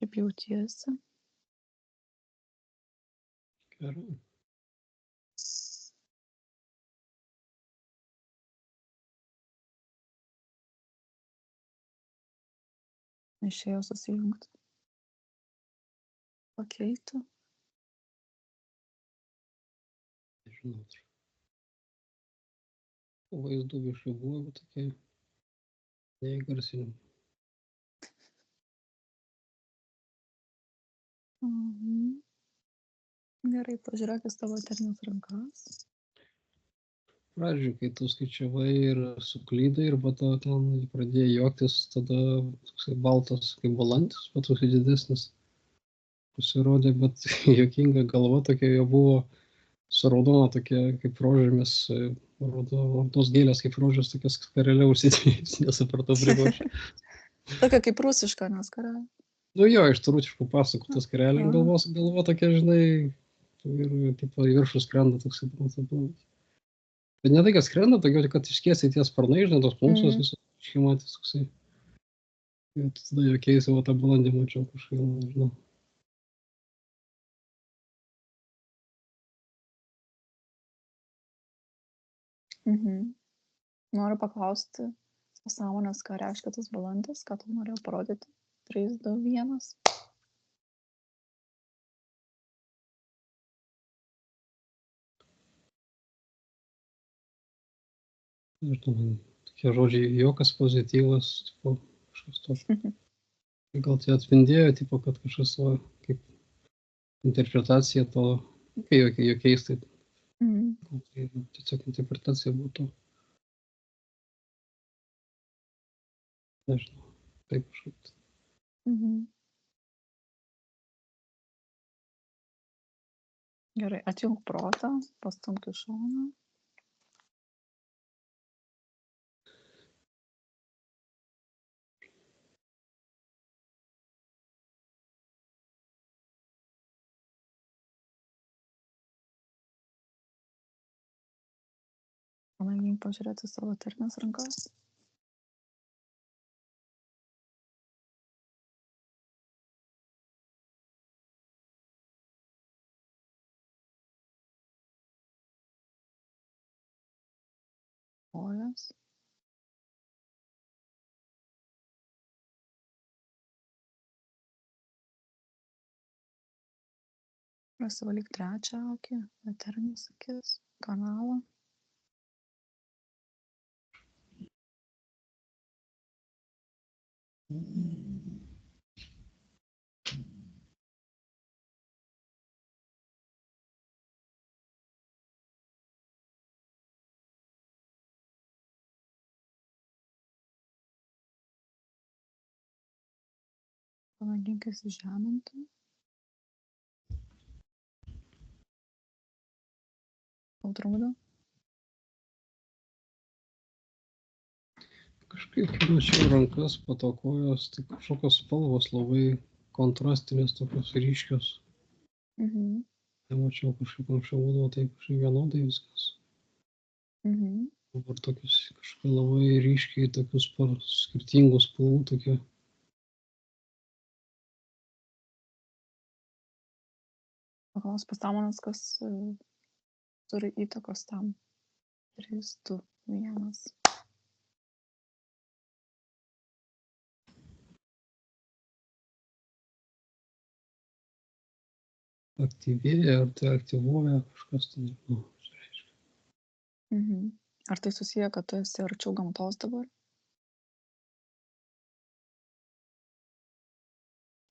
Kaip jautiesi? Gerai. Išėjo susijungti. Pakeisti. Nežinau. Vaizdų viešai buvo tokie neįgarsinimai. Gerai, pažiūrėk į savo eterines rankas. Pradžioj, kai tu skaičiavai ir suklydai ir po to ten pradėjai juoktis, tada toksai baltas kaip balandis, bet toksai didesnis pasirodė, bet juokinga galva tokia jo buvo su raudona tokia kaip rožėmis, raudonos gėlės kaip rožės, tokias skarelė užsidėjus, nesupratau prigošė. Tokia kaip rusiška, nes karalius. Nu jo, iš tų rusiškų pasakų tas skarelė ant galvos, galva tokia, žinai, ir tipo į viršų skrenda toksai baltas. Bet ne tai, kad skrenda, tokia, kad iškiesiai tie sparnai, žinai, tos plunksnos visos iškimatys toksai. Ir tada jokiais savo tą balandį mačiau kažkaip, nežinau. Noriu paklausti pasąmonės, ką reiškia tas balandis, ką tau norėjau parodyti. 3, 2, 1. Nežinau, tokie žodžiai, juokas pozityvas, tipo, kažkas tokio. Gal tai atspindėjo, tipo, kad kažkas, va, kaip interpretacija to, kai jokiais, tai tiesiog interpretacija būtų. Nežinau, taip kažkaip. Gerai, atjunk protą, pastumk į šoną. Pamėgink pažiūrėti savo eterines rankas. Kojas. Prasivalyk trečią akį, eterinis akis, kanalą. Pamėgink įsižeminti. Tau trukdo? Kažkaip mačiau rankas, po to kojos, tai kažkokios spalvos labai kontrastinės, tokios ryškios. Nemačiau kažkaip anksčiau būdavo, tai kažkaip vienodai viskas. Dabar tokius kažkaip labai ryškiai, tokius skirtingų spalvų tokie. Paklaus pasąmonės, kas turi įtakos tam. 3, 2, 1. Aktyvėja, ar tai aktyvuoja kažkas, tai nežinau. Ar tai susiję, kad tu esi arčiau gamtos dabar?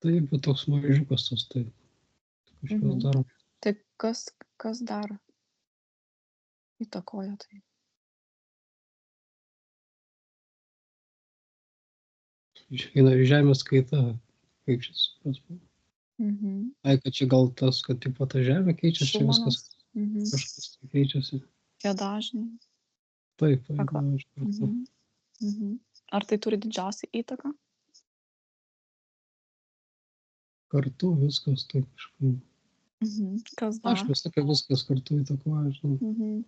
Taip, bet toks mažiukas tas, taip. Kažkas daro. Tai kas dar įtakoja tai? Išeina žemės kaita, kaip čia supras. Ai, kad čia gal tas, kad tipo ta žemė keičiasi, čia viskas kažkas tai keičiasi. Tie dažniai. Taip, aš kartu. Ar tai turi didžiausią įtaką? Kartu viskas taip kažkaip. Kas dar? Aš visą, kad viskas kartu įtakoja, žinau.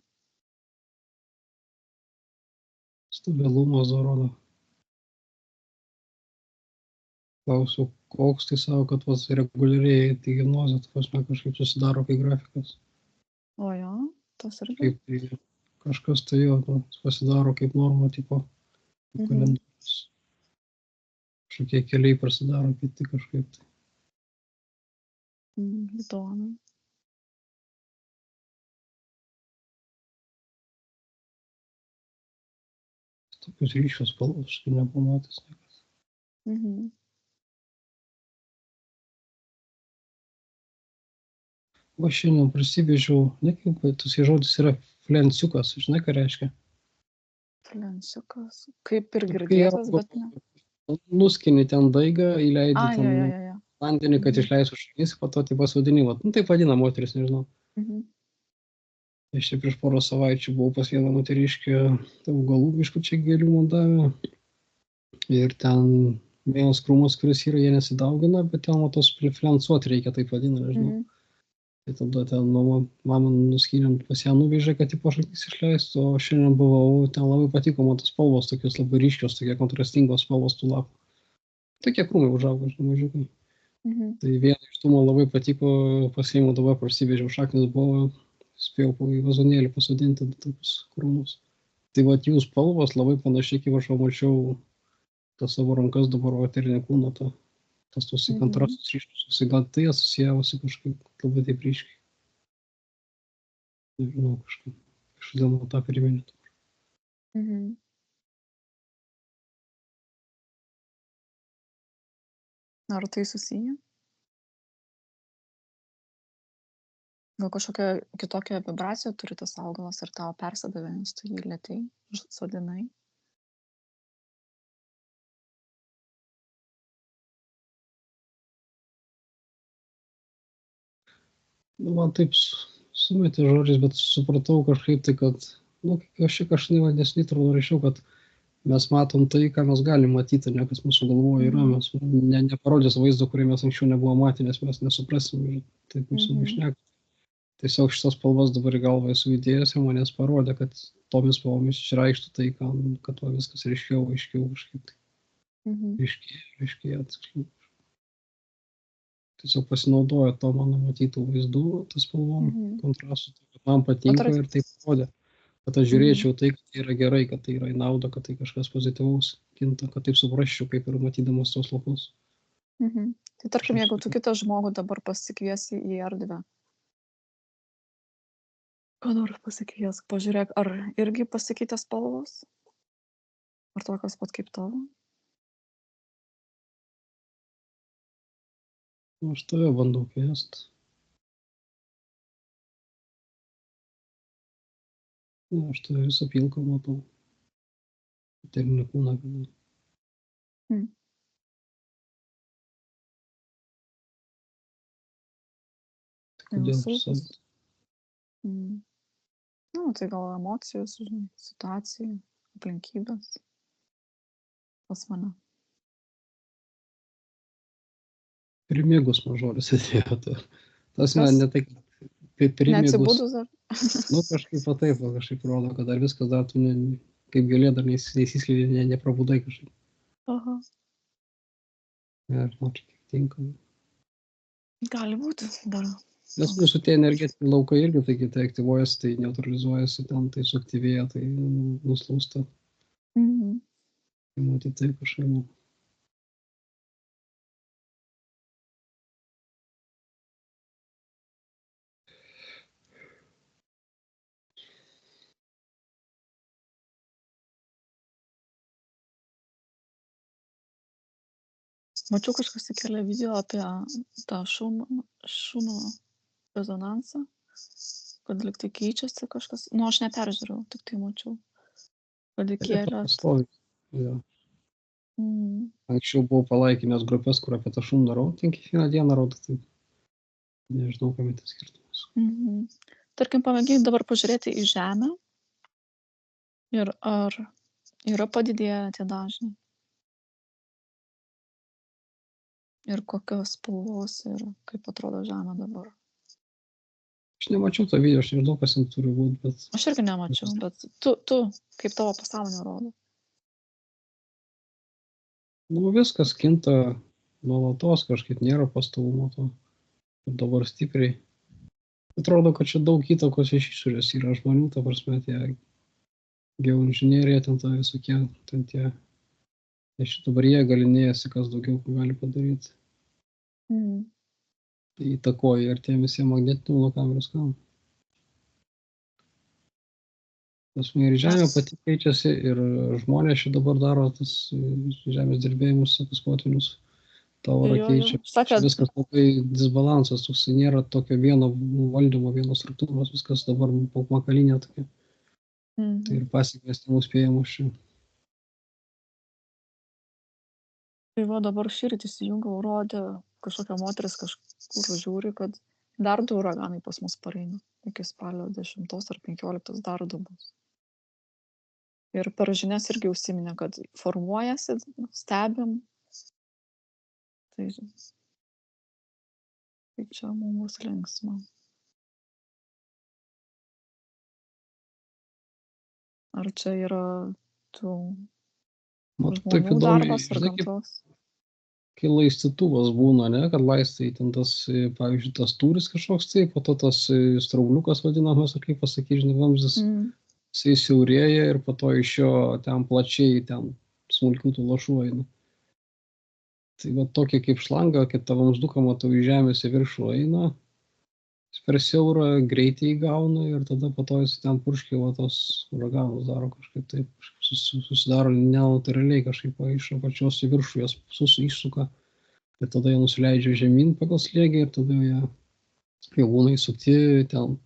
Stabilumas rodo. Klausiu, koks, tai savo, kad vas reguliariai diagnozė, tai prasme kažkaip susidaro kai grafikas. O jo, tas irgi. Kaip tai kažkas tai jo, pasidaro kaip norma, tipo kalendorius. Kažkokie keliai prasidaro kiti kažkaip tai. Įdomu. Tokius ryškius spalvos, kai nepamatęs niekas. O šiandien prasivežiau, ne kaip tas žodis yra flenciukas, žinai ką reiškia? Flensiukas. Kaip ir girdėtas, bet ne. Nuskini ten daigą, įleidi A, ten jo. vandenį, kad išleisų šaknis, po to tai pasodini. Nu, taip vadina moteris, nežinau. Aš čia prieš porą savaičių buvau pas vieną moteriškę, augalų biškučiai gėlių man davė. Ir ten vienas krūmas, kuris yra, jie nesidaugina, bet ten matos flensuot reikia, taip vadina, nežinau. Tai tada ten mama nuskynėm pas ją nuvežė, kad tipo šaknis išleistų, o šiandien buvau, ten labai patiko man tos spalvos, tokios labai ryškios, tokie kontrastingos spalvos tų lapų. Tokie krūmai užaugo, žinai, mažiukai. Tai vieną iš tų man labai patiko, pasiėmiau dabar, parsivežiau, šaknis buvo, spėjau į vazonėlį pasodinti tokius krūmus. Tai vat jų spalvos labai panašiai, kaip aš mačiau tas savo rankas dabar vaterinė kūno, tas tos kontrastus ryškus, gal tai asocijavosi kažkaip labai taip ryškiai. Nežinau, kažkodėl man tą priminė. Ar tai susiję? Gal kažkokią kitokią vibraciją turi tas augalas ir tau persidavė, nes tu jį lėtai sodinai? Man taip sumetė žodžiais, bet supratau kažkaip tai, kad, aš čia kažkaip nesnį turbūt rašiau, kad mes matom tai, ką mes galim matyti, ne kas mūsų galvoje yra, mes neparodės vaizdo, kurį mes anksčiau nebuvo matę, nes mes nesuprasim ir taip mūsų išneka. Tiesiog šitas spalvas dabar į galvą esu įdėjęs ir manęs parodė, kad tomis spalvomis išreikštų tai, kad viskas ryškiau, aiškiau kažkaip tai. Ryškiai. Tiesiog pasinaudojo to mano matytų vaizdų, tas spalvom, kontrastų, kad man patinka ir tai parodė. Kad aš žiūrėčiau tai, kad tai yra gerai, kad tai yra į naudą, kad tai kažkas pozityvaus kinta, kad taip suprasčiau, kaip ir matydamas tos lapus. Tai tarkim, jeigu tu kitą žmogų dabar pasikviesi į erdvę, ką nors pasikviesk, pažiūrėk, ar irgi pasikeitė spalvos? Ar tokios pat kaip tavo? Aš tave bandau kviest. Aš tave visą pilką matau. Vaterinį kūną. Tai kodėl prisodinti? Tai gal emocijos, situacija, aplinkybės. Pas mane. Primėgus mažolis atėjo. Tas ne tai, kaip primėgus. Neatsibudus ar? Kažkaip taip, kažkaip rodo, kad dar viskas dar tu kaip gėlė dar neįsiskleidė, neprabudai kažkaip. Aha. Ir man čia kiek tinka. Gali būti dar. Nes mūsų tie energetiniai laukai irgi tai kitai aktyvuojasi, tai neutralizuojasi ten, tai suaktyvėja, tai nuslūsta. Tai matyti taip kažkaip. Mačiau kažkas įkelė video apie tą šunų rezonansą, kad lyg tai keičiasi kažkas. Aš neperžiūrėjau, tik tai mačiau. Kad įkėlė. Anksčiau buvau palaikinęs grupės, kur apie tą šunų darau, ten kiekvieną dieną rodo, tai nežinau, kam tai skirtumas. Tarkim, pamėgink dabar pažiūrėti į žemę ir ar yra padidėję tie dažniai. Ir kokios spalvos ir kaip atrodo žemė dabar. Aš nemačiau tą video, aš nežinau, kas ten turi būti, bet... Aš irgi nemačiau, bet tu kaip tavo pasąmonė rodo. Viskas kinta, nuolatos kažkaip nėra pastovumo to. Ir dabar stipriai. Atrodo, kad čia daug įtakos iš išorės yra žmonių, ta prasme, tie geoinžinerija, ten ta visokie, ten tie, iš dabar jie galinėjasi, kas daugiau gali padaryti. Mhm. Tai įtakoja ir tie visi magnetinių kamerų skanų. Tasme, ir žemė pati keičiasi, ir žmonės čia dabar daro tas žemės dirbėjimus, tokius potvinius, tą orą keičia. Čia viskas labai disbalansas, toks nėra tokio vieno valdymo, vienos struktūros, viskas dabar makalinė tokia. Tai ir pasiekmės nenuspėjamos čia. Tai va, dabar šįryt įsijungiau, rodė kažkokia moteris kažkur žiūri, kad dar 2 uraganai pas mus pareina. Iki spalio 10 ar 15 dar 2 bus. Ir per žinias irgi užsiminė, kad formuojasi, stebim. Tai čia mums linksma. Ar čia yra tų žmonių darbas ar gamtos? Kai laistytuvas būna, ne, kad laistai ten tas, pavyzdžiui, tas tūris kažkoks tai, po to tas straubliukas vadinamas, ar kaip pasakyti, žinai, vamzdis, jisai siaurėja ir po to iš jo ten plačiai, ten smulkių tų lašų eina. Tai va tokia kaip šlanga, kad tą vamzduką matau į žemės į viršų eina, jis per siaurą greitį įgauna ir tada po to jis ten purškia va tos uraganus daro kažkaip taip, susidaro nenatūraliai kažkaip iš apačios į viršų, jas išsuka ir tada jie nusileidžia žemyn pagal slėgį ir tada jie būna įsukti, ten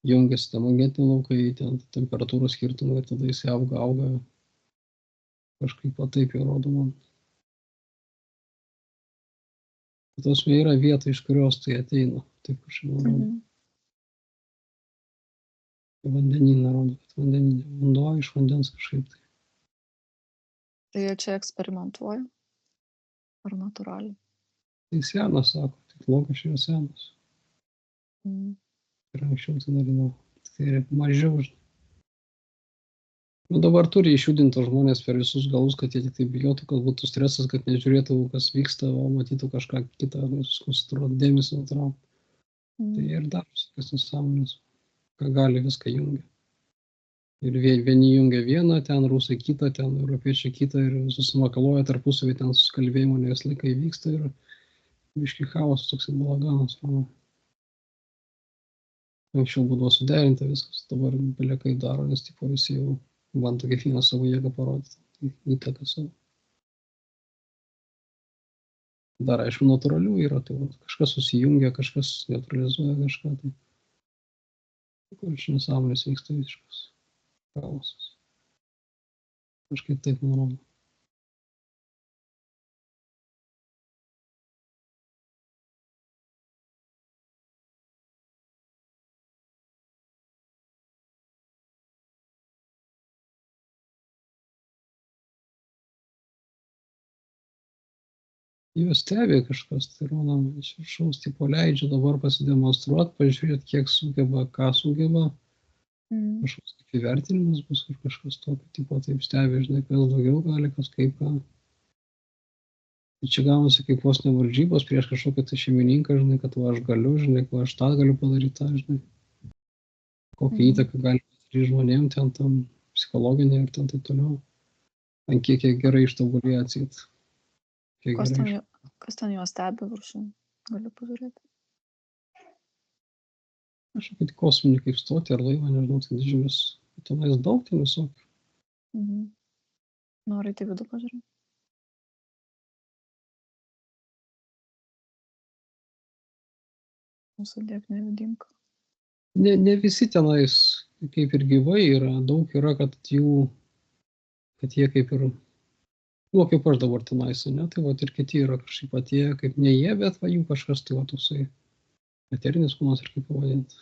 jungiasi ten magnetiniai laukai, ten temperatūros skirtumai ir tada jis auga kažkaip taip jau rodo man. Tas yra vieta, iš kurios tai ateina, taip kažkaip rodo. Vandenyną rodo, kad vanduo iš vandens kažkaip tai. Tai jie čia eksperimentuoja? Ar natūraliai? Tai senas, sako, tik lokas yra senas. Ir anksčiau tai darydavo. Tai mažiau. Nu dabar turi išjudinti žmonės per visus galus, kad jie tik tai bijotų, kad būtų stresas, kad nežiūrėtų, kas vyksta, o matytų kažką kitą, susikoncentruoti dėmesį nutraukti. Tai ir darosi, kas nesąmonės, ką gali, viską jungia. Ir vieni jungia vieną, ten rusai kitą, ten europiečiai kitą ir susimakaluoja tarpusavį, ten susikalbėjimo ne visą laiką įvyksta ir biški chaosas toks balaganas. Anksčiau būdavo suderinta viskas, dabar belekai daro, nes tipo visi jau bando kiekvieną savo jėgą parodyti, įtaką savo. Dar aišku natūralių yra, tai kažkas susijungia, kažkas neutralizuoja kažką. Tai kur čia nesąmonės vyksta visiškas chaosas. Kažkaip taip man rodo. Juos stebi kažkas, tai rodo, iš viršaus tipo leidžia dabar pasidemonstruoti, pažiūrėti, kiek sugeba, ką sugeba. Kažkoks kaip įvertinimas bus ar kažkas tokio, tipo taip stebi, žinai, kas daugiau gali, kas kaip ką. Čia gaunasi kaip vos ne varžybos prieš kažkokią tai šeimininką, žinai, kad va aš galiu, žinai, va aš tą galiu padaryti, tą, žinai. Kokią įtaką gali padaryti žmonėm, ten tam psichologinė ir ten taip toliau. Ant kiek jie gerai ištobulėja atseit. Kas ten juos stebi viršų? Galiu pažiūrėti. Kažkokį kosminį kaip stoti ar laivą, nežinau, tai didžiulis. Tenais daug ten visokių. Nori į vidų pažiūrėti? Nusidėk nevidimką. Ne visi tenais kaip ir gyvai yra, daug yra, kad jie kaip ir, kaip aš dabar tenais, ne, tai va ir kiti yra kažkaip atėję, kaip ne jie, bet va jų kažkas tai va toksai eterinis kūnas ar kaip pavadinti.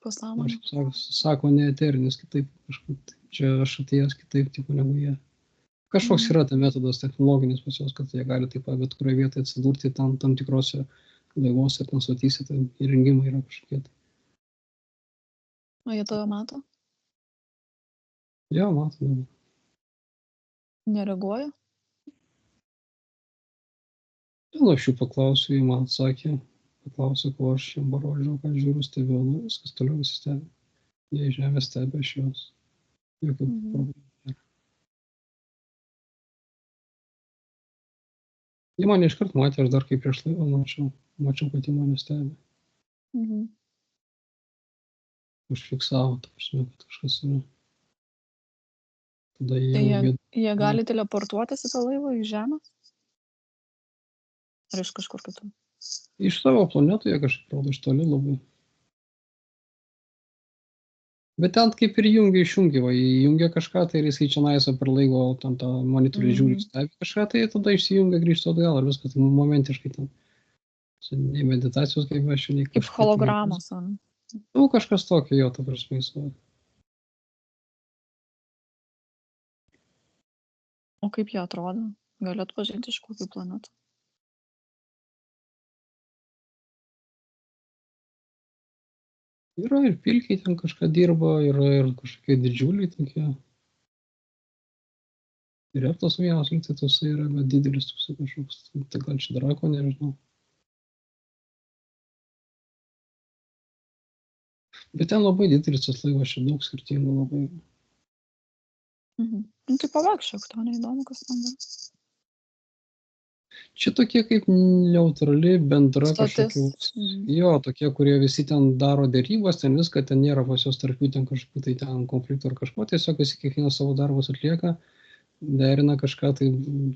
Pasąmonė. Sako ne eterinis, kitaip kažkaip, čia aš atėjęs kitaip tipo negu jie. Kažkoks yra tai metodas technologinis pas juos, kad jie gali taip bet kurioje vietoje atsidurti tam tikrose laivuose, ten stotyse, tai įrengimai yra kažkokie. O jie tave mato? Jo, mato. Nereaguoja? Nu, aš jų paklausiu, jie man sakė, paklausiu, ko aš jiem parodžiau, ką žiūriu, stebiu, nu, viskas toliau visi stebi. Jie iš žemės stebi, aš juos. Jokių problemų nėra. Jie mane iškart matė, aš dar kaip prieš laivą mačiau, kad jie mane stebi. Užfiksavo, ta prasme, kad kažkas yra. Tada Tai jie jie gali teleportuotis į tą laivą iš žemės? Ar iš kažkur kitur? iš savo planetų jie kažkaip rodo iš toli labai. Bet ten kaip ir išjungia, va, įjungia kažką, tai ir jisai čia naisa per laivo, ten tą monitorių žiūri, stebi kažką, tai tada išsijungia, grįžta atgal, ar viskas, tai momentiškai ten. Nei meditacijos, kaip aš jau nei Kaip kažkaip. hologramos, ar ne? Nu, kažkas tokio, jo, ta prasme, jis. O kaip jie atrodo? Gali atpažinti iš kokių planetų? Yra ir pilkiai ten kažką dirba, yra ir kažkokie didžiuliai tokie. Ir tas vienas lygtai tasai yra, bet didelis tasai kažkoks, tai gal čia drako, nežinau. Bet ten labai didelis tas laivas, čia daug skirtingų labai. Nu, tai pavakščiok, to neįdomu, kas ten yra. Čia tokie kaip neutrali bendra kažkokie. Jo, tokie, kurie visi ten daro dėrybas, ten viską, ten nėra pas jos tarp jų ten kažkokių tai ten konfliktų ar kažko, tiesiog visi kiekvienas savo darbus atlieka, derina kažką, tai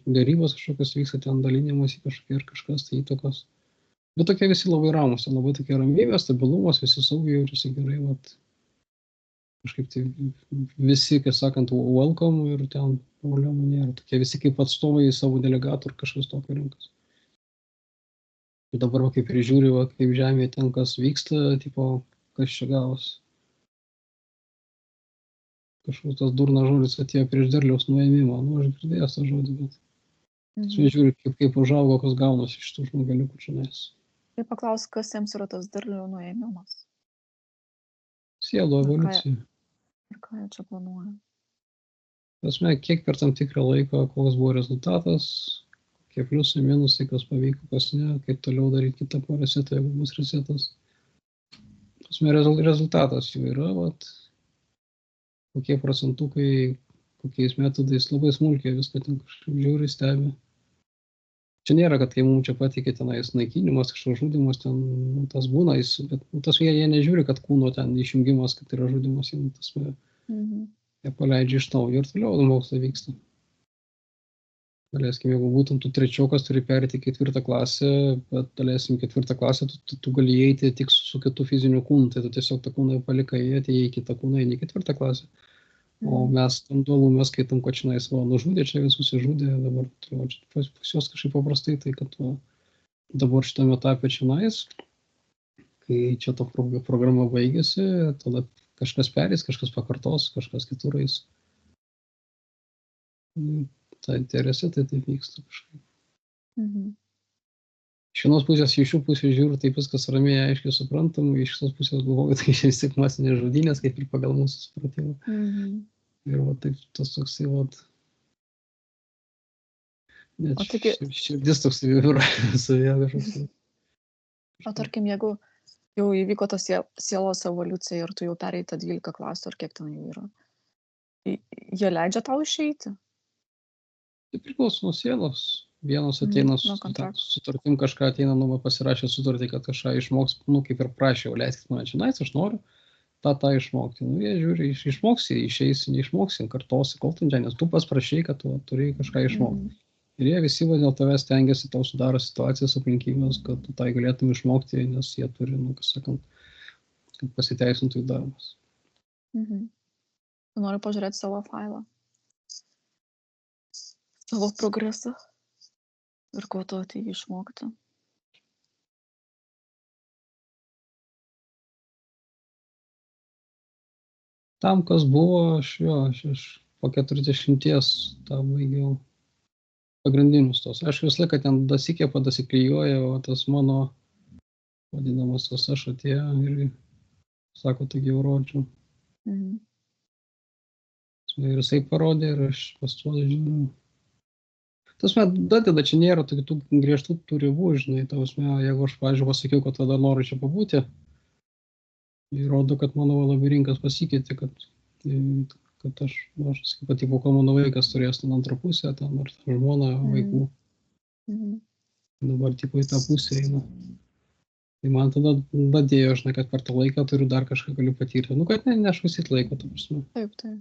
dėrybos kažkokios vyksta, ten dalinimas į kažkokie ir kažkas tai įtakos. Bet tokie visi labai ramus, ten labai tokie ramybės, stabilumas, visi saugiai jaučiasi gerai, vat. Kažkaip tai visi, kaip sakant, welcome ir ten problemų nėra. Tokie visi kaip atstovai savo delegatų ir kažkas tokio rinkas. Ir dabar, va, kaip ir žiūri, va, kaip žemėje ten kas vyksta, tipo, kas čia gavos. Kažkoks tas durnas žodis atėjo prieš derliaus nuėmimą. Nu, aš girdėjęs tą žodį, bet žiūri, kaip užaugo, kas gaunasi iš tų žmogeliukų čia nes. Tai paklaus, kas jiems yra tas derlių nuėmimas? Sielų evoliucija. Ir ką jie čia planuoja? Prasme, kiek per tam tikrą laiką, koks buvo rezultatas, kokie pliusai, minusai, kas pavyko, kas ne, kaip toliau daryti kitą po resetą, jeigu bus resetas. Prasme, rezultatas jų yra, vat, kokie procentukai, kokiais metodais, labai smulkiai viską ten kažkaip žiūri, stebi. Čia nėra, kad kai mums čia patikė tenais naikinimas, kažkoks žudimas, ten tas būna, bet tas jie nežiūri, kad kūno ten išjungimas, kad yra žudimas, jie paleidžia iš naujo ir toliau mokslai vyksta. Daleiskim, jeigu būtum tu trečiokas, turi perėti 4 klasę, bet daleiskim 4 klasę, tu gali įeiti tik su kitu fiziniu kūnu, tai tu tiesiog tą kūną palikai, atėjai į kitą kūną, į 4 klasę. O mes tam dualų, mes skaitom, kad čia nužudė, čia visus įžudė, dabar pas juos kažkaip paprastai, tai kad dabar šitame etape čia kai čia ta programa baigėsi, tada kažkas perės, kažkas pakartos, kažkas kitur eis. Tai interese, tai taip vyksta kažkaip. Iš vienos pusės, iš šių pusės žiūriu, taip viskas ramiai, aiškiai suprantam, iš šios pusės galvoju, tai vis tik masinės žudynės, kaip ir pagal mūsų supratimą. Ir va taip tas toksai, net širdis toksai yra savyje kažkoks. O tarkim, jeigu jau įvyko tas sielos evoliucija ir tu jau perėjai tą 12 klasių, ar kiek ten jų yra, jie leidžia tau išeiti? Tai priklauso nuo sielos. Vienas ateina sutartim, kažką ateina, pasirašė sutartį, kad kažką išmoks, kaip ir prašė, leiskit mane čia, aš noriu tą išmokti. Jie žiūri, išmoksi, išeisi, neišmoksi, kartosi, kol ten, nes tu pas prašai, kad tu turi kažką išmokti. Ir jie visi dėl tavęs stengiasi, tau sudaro situacijas aplinkybės, kad tu tai galėtum išmokti, nes jie turi, kas sakant, kad pasiteisintų į darbas. Tu nori pažiūrėti savo failą, savo progresą ir ko tu atėjai išmokti. Tam, kas buvo, aš po 40 tą baigiau pagrindinius tos. Aš visą laiką ten dasikėpa, dasiklijuoja, o tas mano vadinamas tas aš atėjo ir sako, taigi jau rodžiau. Ir jisai parodė ir aš pastuoju žiūriu. Tasme, dadeda, čia nėra tokių griežtų tų ribų, žinai, tasme, jeigu aš, pavyzdžiui, pasakiau, kad tada noriu čia pabūti, įrodo, kad mano labirinkas pasikeitė, kad aš sakyčiau, kad tipo, kol mano vaikas turės ten antrą pusę, ten, ar žmona, vaikų, dabar tipo į tą pusę eina. Tai man tada dadėjo, žinai, kad per tą laiką turiu dar kažką galiu patirti. Nu, kad nešvaistyt laiko, ta prasme. Taip, taip.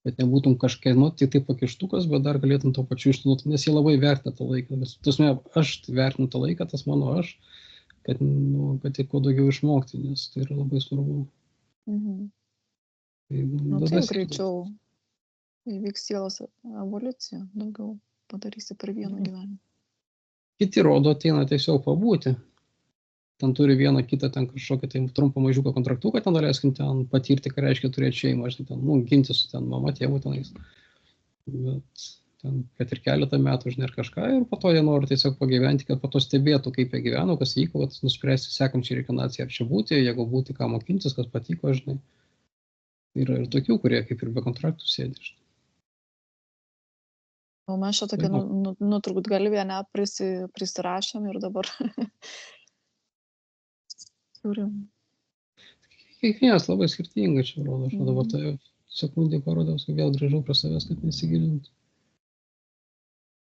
Kad nebūtum kažkiek, nu, tik tai pakištukas, bet dar galėtum to pačiu išnaudoti, nes jie labai vertina tą laiką. Tasme, aš vertinu tą laiką, tas mano aš, kad tik kuo daugiau išmokti, nes tai yra labai svarbu. Tai, taip greičiau įvyks sielos evoliucija, daugiau padarysi per vieną gyvenimą. Kiti rodo ateina tiesiog pabūti. Ten turi vieną kitą ten kažkokį tai trumpą mažiuką kontraktuką, ten norėskim ten patirti, ką reiškia turėti šeimą, žinai, ten, ginti su ten mama, tėvu tenais. Bet ten, kad ir keletą metų, žinai, ir kažką, ir po to jie nori tiesiog pagyventi, kad po to stebėtų, kaip jie gyveno, kas vyko, kad nuspręsti sekančią rekomendaciją, ar čia būti, jeigu būti, ką mokintis, kas patiko, žinai. Yra ir tokių, kurie kaip ir be kontraktų sėdi, žinai. O mes čia tokia nutrūkt galvė, ne, prisirašėm ir dabar turim. Kiekvienas labai skirtingai čia rodo, aš dabar tai sekundį parodau, vėl grįžau prie savęs, kad nesigilinti.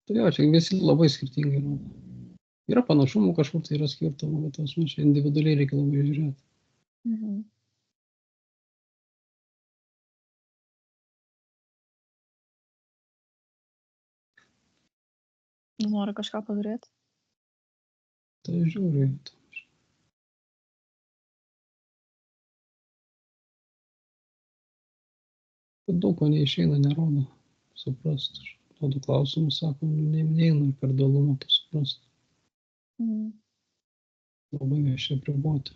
Tai jo, čia visi labai skirtingai rodo. Yra panašumų kažkur, tai yra skirtumų, bet tos čia individualiai reikia labai žiūrėti. Nori kažką padaryti? Tai žiūriu. Daug ko neišeina, nerodo suprasti. Duodu klausimus, sako, neinu per dalumą to suprasti. Labai viešai priboti.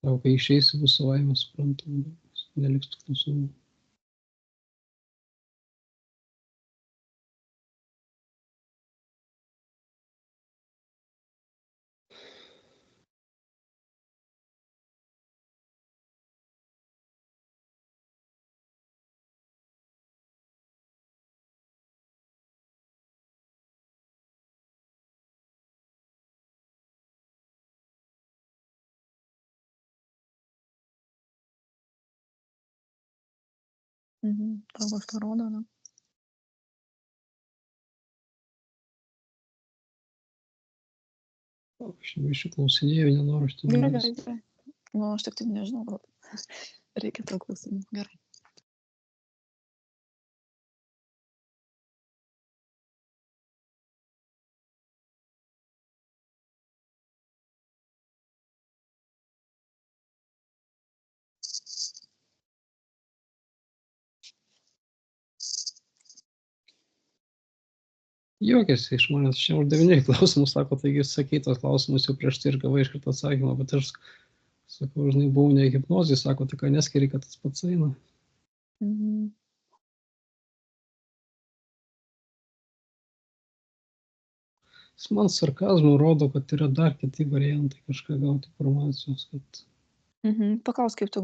Tau, kai išeisi, bus savaime suprantama, neliks tų klausimų. Tau kažką rodo, ne? Aš išklausinėjau, nenoriu aš tai. Gerai. Nu, aš tik nežinau, reikia tau klausimų. Gerai. Juokiasi iš manęs, čia uždavinėjai klausimus, sako, taigi sakai tos klausimus jau prieš tai ir gavai iš karto atsakymą, bet aš sakau, žinai, buvau ne hipnozijai, sako, tai ką neskiri, kad tas pats eina. Man sarkazmų rodo, kad yra dar kiti variantai kažką gauti informacijos, kad Paklaus, kaip tu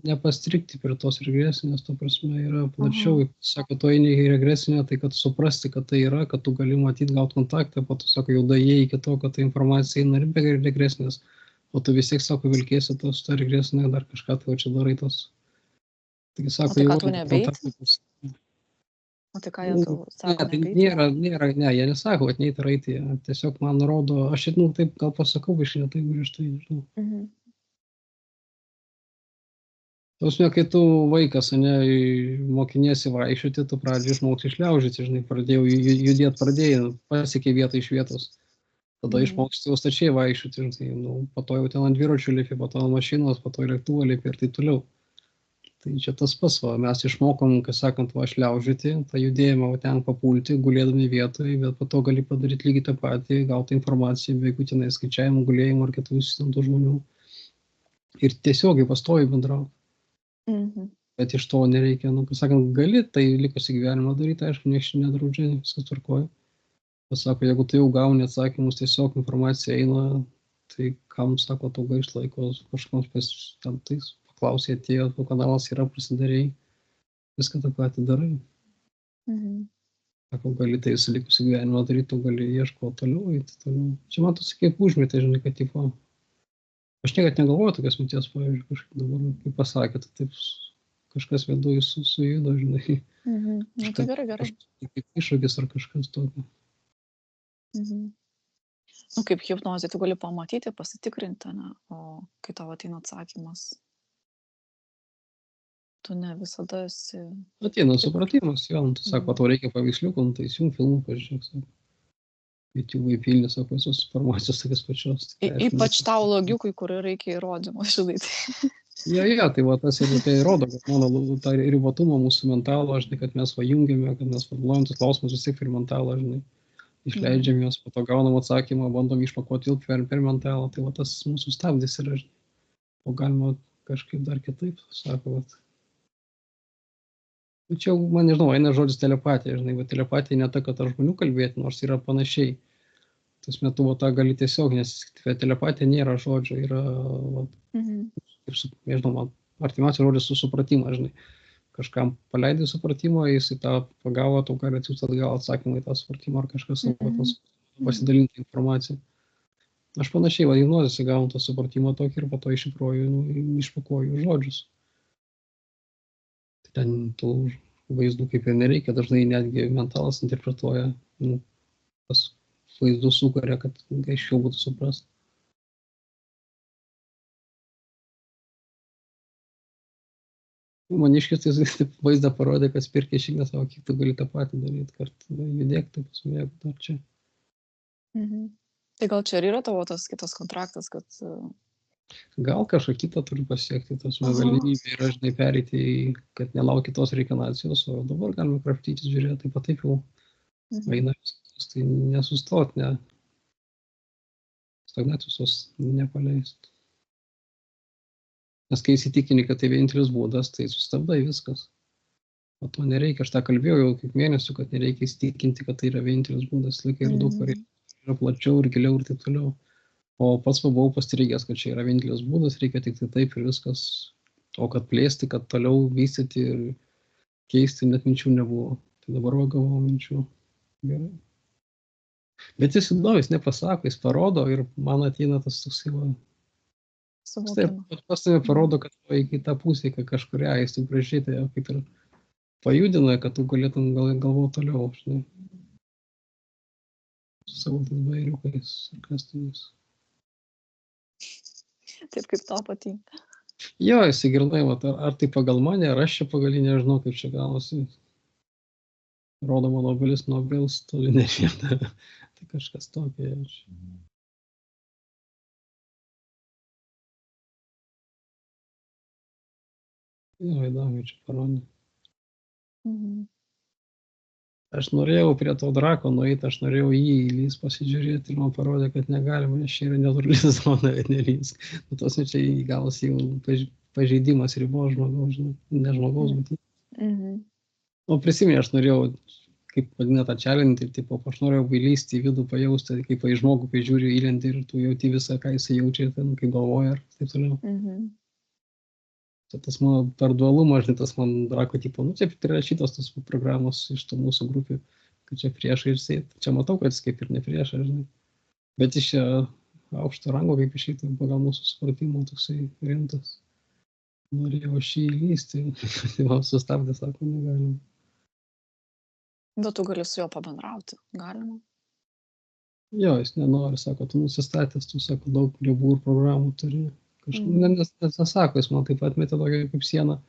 nepastrikti prie tos regresinės, to prasme yra plačiau, sako, tu eini į regresinę, tai kad suprasti, kad tai yra, kad tu gali matyti, gauti kontaktą, po to, sako, jau daėjai iki to, kad ta informacija eina ir be regresinės, o tu vis tiek, sako, vilkėsi tos, ta regresinė, dar kažką tai čia darai tos. Taigi, sako, tai ką tu nebeiti? O tai ką jie tu sako, nėra, jie nesako, kad neįti raitį, tiesiog man rodo, aš taip gal pasakau, iš ne taip grįžtai, nežinau. Tausme, kai tu vaikas, mokiniesi vaikščioti, tu pradžiai išmoksi išliaužyti, žinai, pradėjai, pasiekė vietą iš vietos. Tada išmoksti jau stačiai vaikščioti, žinai, po to jau ten ant dviračių lipi, po to ant mašinos, po to lėktuvo lipi ir taip toliau. Tai čia tas pats, mes išmokom, kas sakant, šliaužyti, tą judėjimą ten papulti, gulėdami vietoje, bet po to gali padaryti lygiai tą patį, gauti informaciją, be jokių tenai skaičiavimų, gulėjimų ar kitų įsistentų žmonių. Ir tiesiogiai pastoviai bendrauti. Bet iš to nereikia, kas sakant, gali tai likusi gyvenimą daryti, aišku, nieks nedraudžia, viskas tvarkoja. Pasako, jeigu tai jau gauni atsakymus, tiesiog informacija eina, tai kam, sako, tau gaišt laiko kažkoms tam tais klausė, atėjo, tu kanalas yra, prasidarėjai, viską tą patį darai. Mhm. Sako, gali tai visą likusį gyvenimą daryti, tu gali ieškoti toliau, eiti toliau. Čia man tas kaip užmetė, žinai, kad tipo, aš niekad negalvoju tokias minties, pavyzdžiui, kažkaip dabar, kaip pasakė, tai taip kažkas viduj sujudo, žinai, Mhm. Nu, tai gerai. kažkas kaip iššūkis ar kažkas tokio. Mhm. Nu, kaip hipnozė, tu gali pamatyti, pasitikrinti, ne? O kai tau ateina atsakymas, tu ne visada esi. Ateina supratimas, jo, nu, tai sako, tau reikia paveiksliukų, nu, tai įsijung filmų, pažiūrėk, sako. YouTube įpilnė, sako, visos informacijos tokios pačios. Tai, aišku, Ypač tau logiukui, kur reikia įrodymų, žinai. Jo, tai va tas ir tai rodo, kad mano tą ribotumą mūsų mentalo, žinai, kad mes vajungiame, kad mes formuluojam tus klausimus vis tiek per mentalą, žinai. Išleidžiam juos, po to gaunam atsakymą, bandom išpakuoti ilg per mentalą, tai va tas mūsų stabdis yra, žinai. O galima kažkaip dar kitaip, sako, vat. Čia, man nežinau, eina žodis telepatija, žinai, bet telepatija ne ta, kad ar žmonių kalbėti, nors yra panašiai. Tas metu tą gali tiesiog, nes telepatija nėra žodžio, yra, vat, kaip, nežinau, man artimiausias žodis su supratimas, žinai. Kažkam paleidai supratimą, jis į tą pagavo, tau gali atsiųsti atgal atsakymą į tą supratimą ar kažkas pasidalinti informaciją. Aš panašiai, va, hipnozėse gaunu tą supratimą tokį ir po to išpakuoju žodžius. Tai ten tų vaizdų kaip ir nereikia, dažnai netgi mentalas interpretuoja, nu, tas vaizdus sukuria, kad aiškiau būtų suprast. Maniškis tai vaizdą parodė, kad spirkė šiknė savo, kiek tu gali tą patį daryti, kad judėk, taip pasumėk dar čia. Tai gal čia ir yra tavo tas kitas kontraktas, kad... Gal kažką kitą turi pasiekti, tas galimybė yra, žinai, pereiti, kad nelauk kitos reikanacijos, o dabar galime kraptytis, žiūrėti, taip jau eina viskas, tai nesustot, ne stagnacijos nepaleist. Nes kai įsitikini, kad tai vienintelis būdas, tai sustabdai viskas. O to nereikia, aš tą kalbėjau jau kaip mėnesių, kad nereikia įsitikinti, kad tai yra vienintelis būdas, laikai ir daug yra plačiau ir giliau ir taip toliau. O pats buvau pastrigęs, kad čia yra vienintelis būdas, reikia tik tai taip ir viskas. O kad plėsti, kad toliau vystyti ir keisti, net minčių nebuvo. Tai dabar gavau minčių. Gerai. Bet jis įdomus, nepasako, jis parodo ir man ateina tas toksai va. Pas tave parodo, kad į tą pusę, kad kažkuria jis taip gražiai, tai kaip ir pajudina, kad tu galėtum galvoti toliau, žinai. Su savo vairiukais ir kastiniais. Taip kaip tau patinka. Jo, jisai girdai, ar tai pagal mane, ar aš čia pagal jį, nežinau, kaip čia gaunasi. Rodo mano obelis nuo obels, toli nežieda. Tai kažkas tokio jaučia. Jo, įdomu čia parodė. Aš norėjau prie to drako nueiti, aš norėjau jį įlys pasižiūrėti ir man parodė, kad negalima, nes čia yra neutrali zona, nelys. Nu, tos čia įgalas jau pažeidimas ribos žmogaus, ne žmogaus, bet O prisimenu, aš norėjau, kaip vadina tą challenge, tai tipo, aš norėjau įlysti į vidų, pajausti, kaip į žmogų, kai žiūri įlendi ir tu jauti visą, ką jis jaučia, ten, kaip galvoja ir taip toliau. Tas mano per dualumą, žinai, tas man drako, tipo, nu, čia prirašytos tos programos iš to mūsų grupių, kad čia priešai ir sėt. Čia matau, kad jis kaip ir ne priešai, žinai. Bet iš čia aukšto rango, kaip išeitų, pagal mūsų supratimo, toksai rimtas. Norėjau šį įlysti, man sustabdė, sako, negalima. Bet tu gali su juo pabendrauti, galima? Jo, jis nenori, sako, tu nusistatęs, tu, sako, daug ribų ir programų turi. Nes nesako, jis man taip pat metė tokia kaip siena,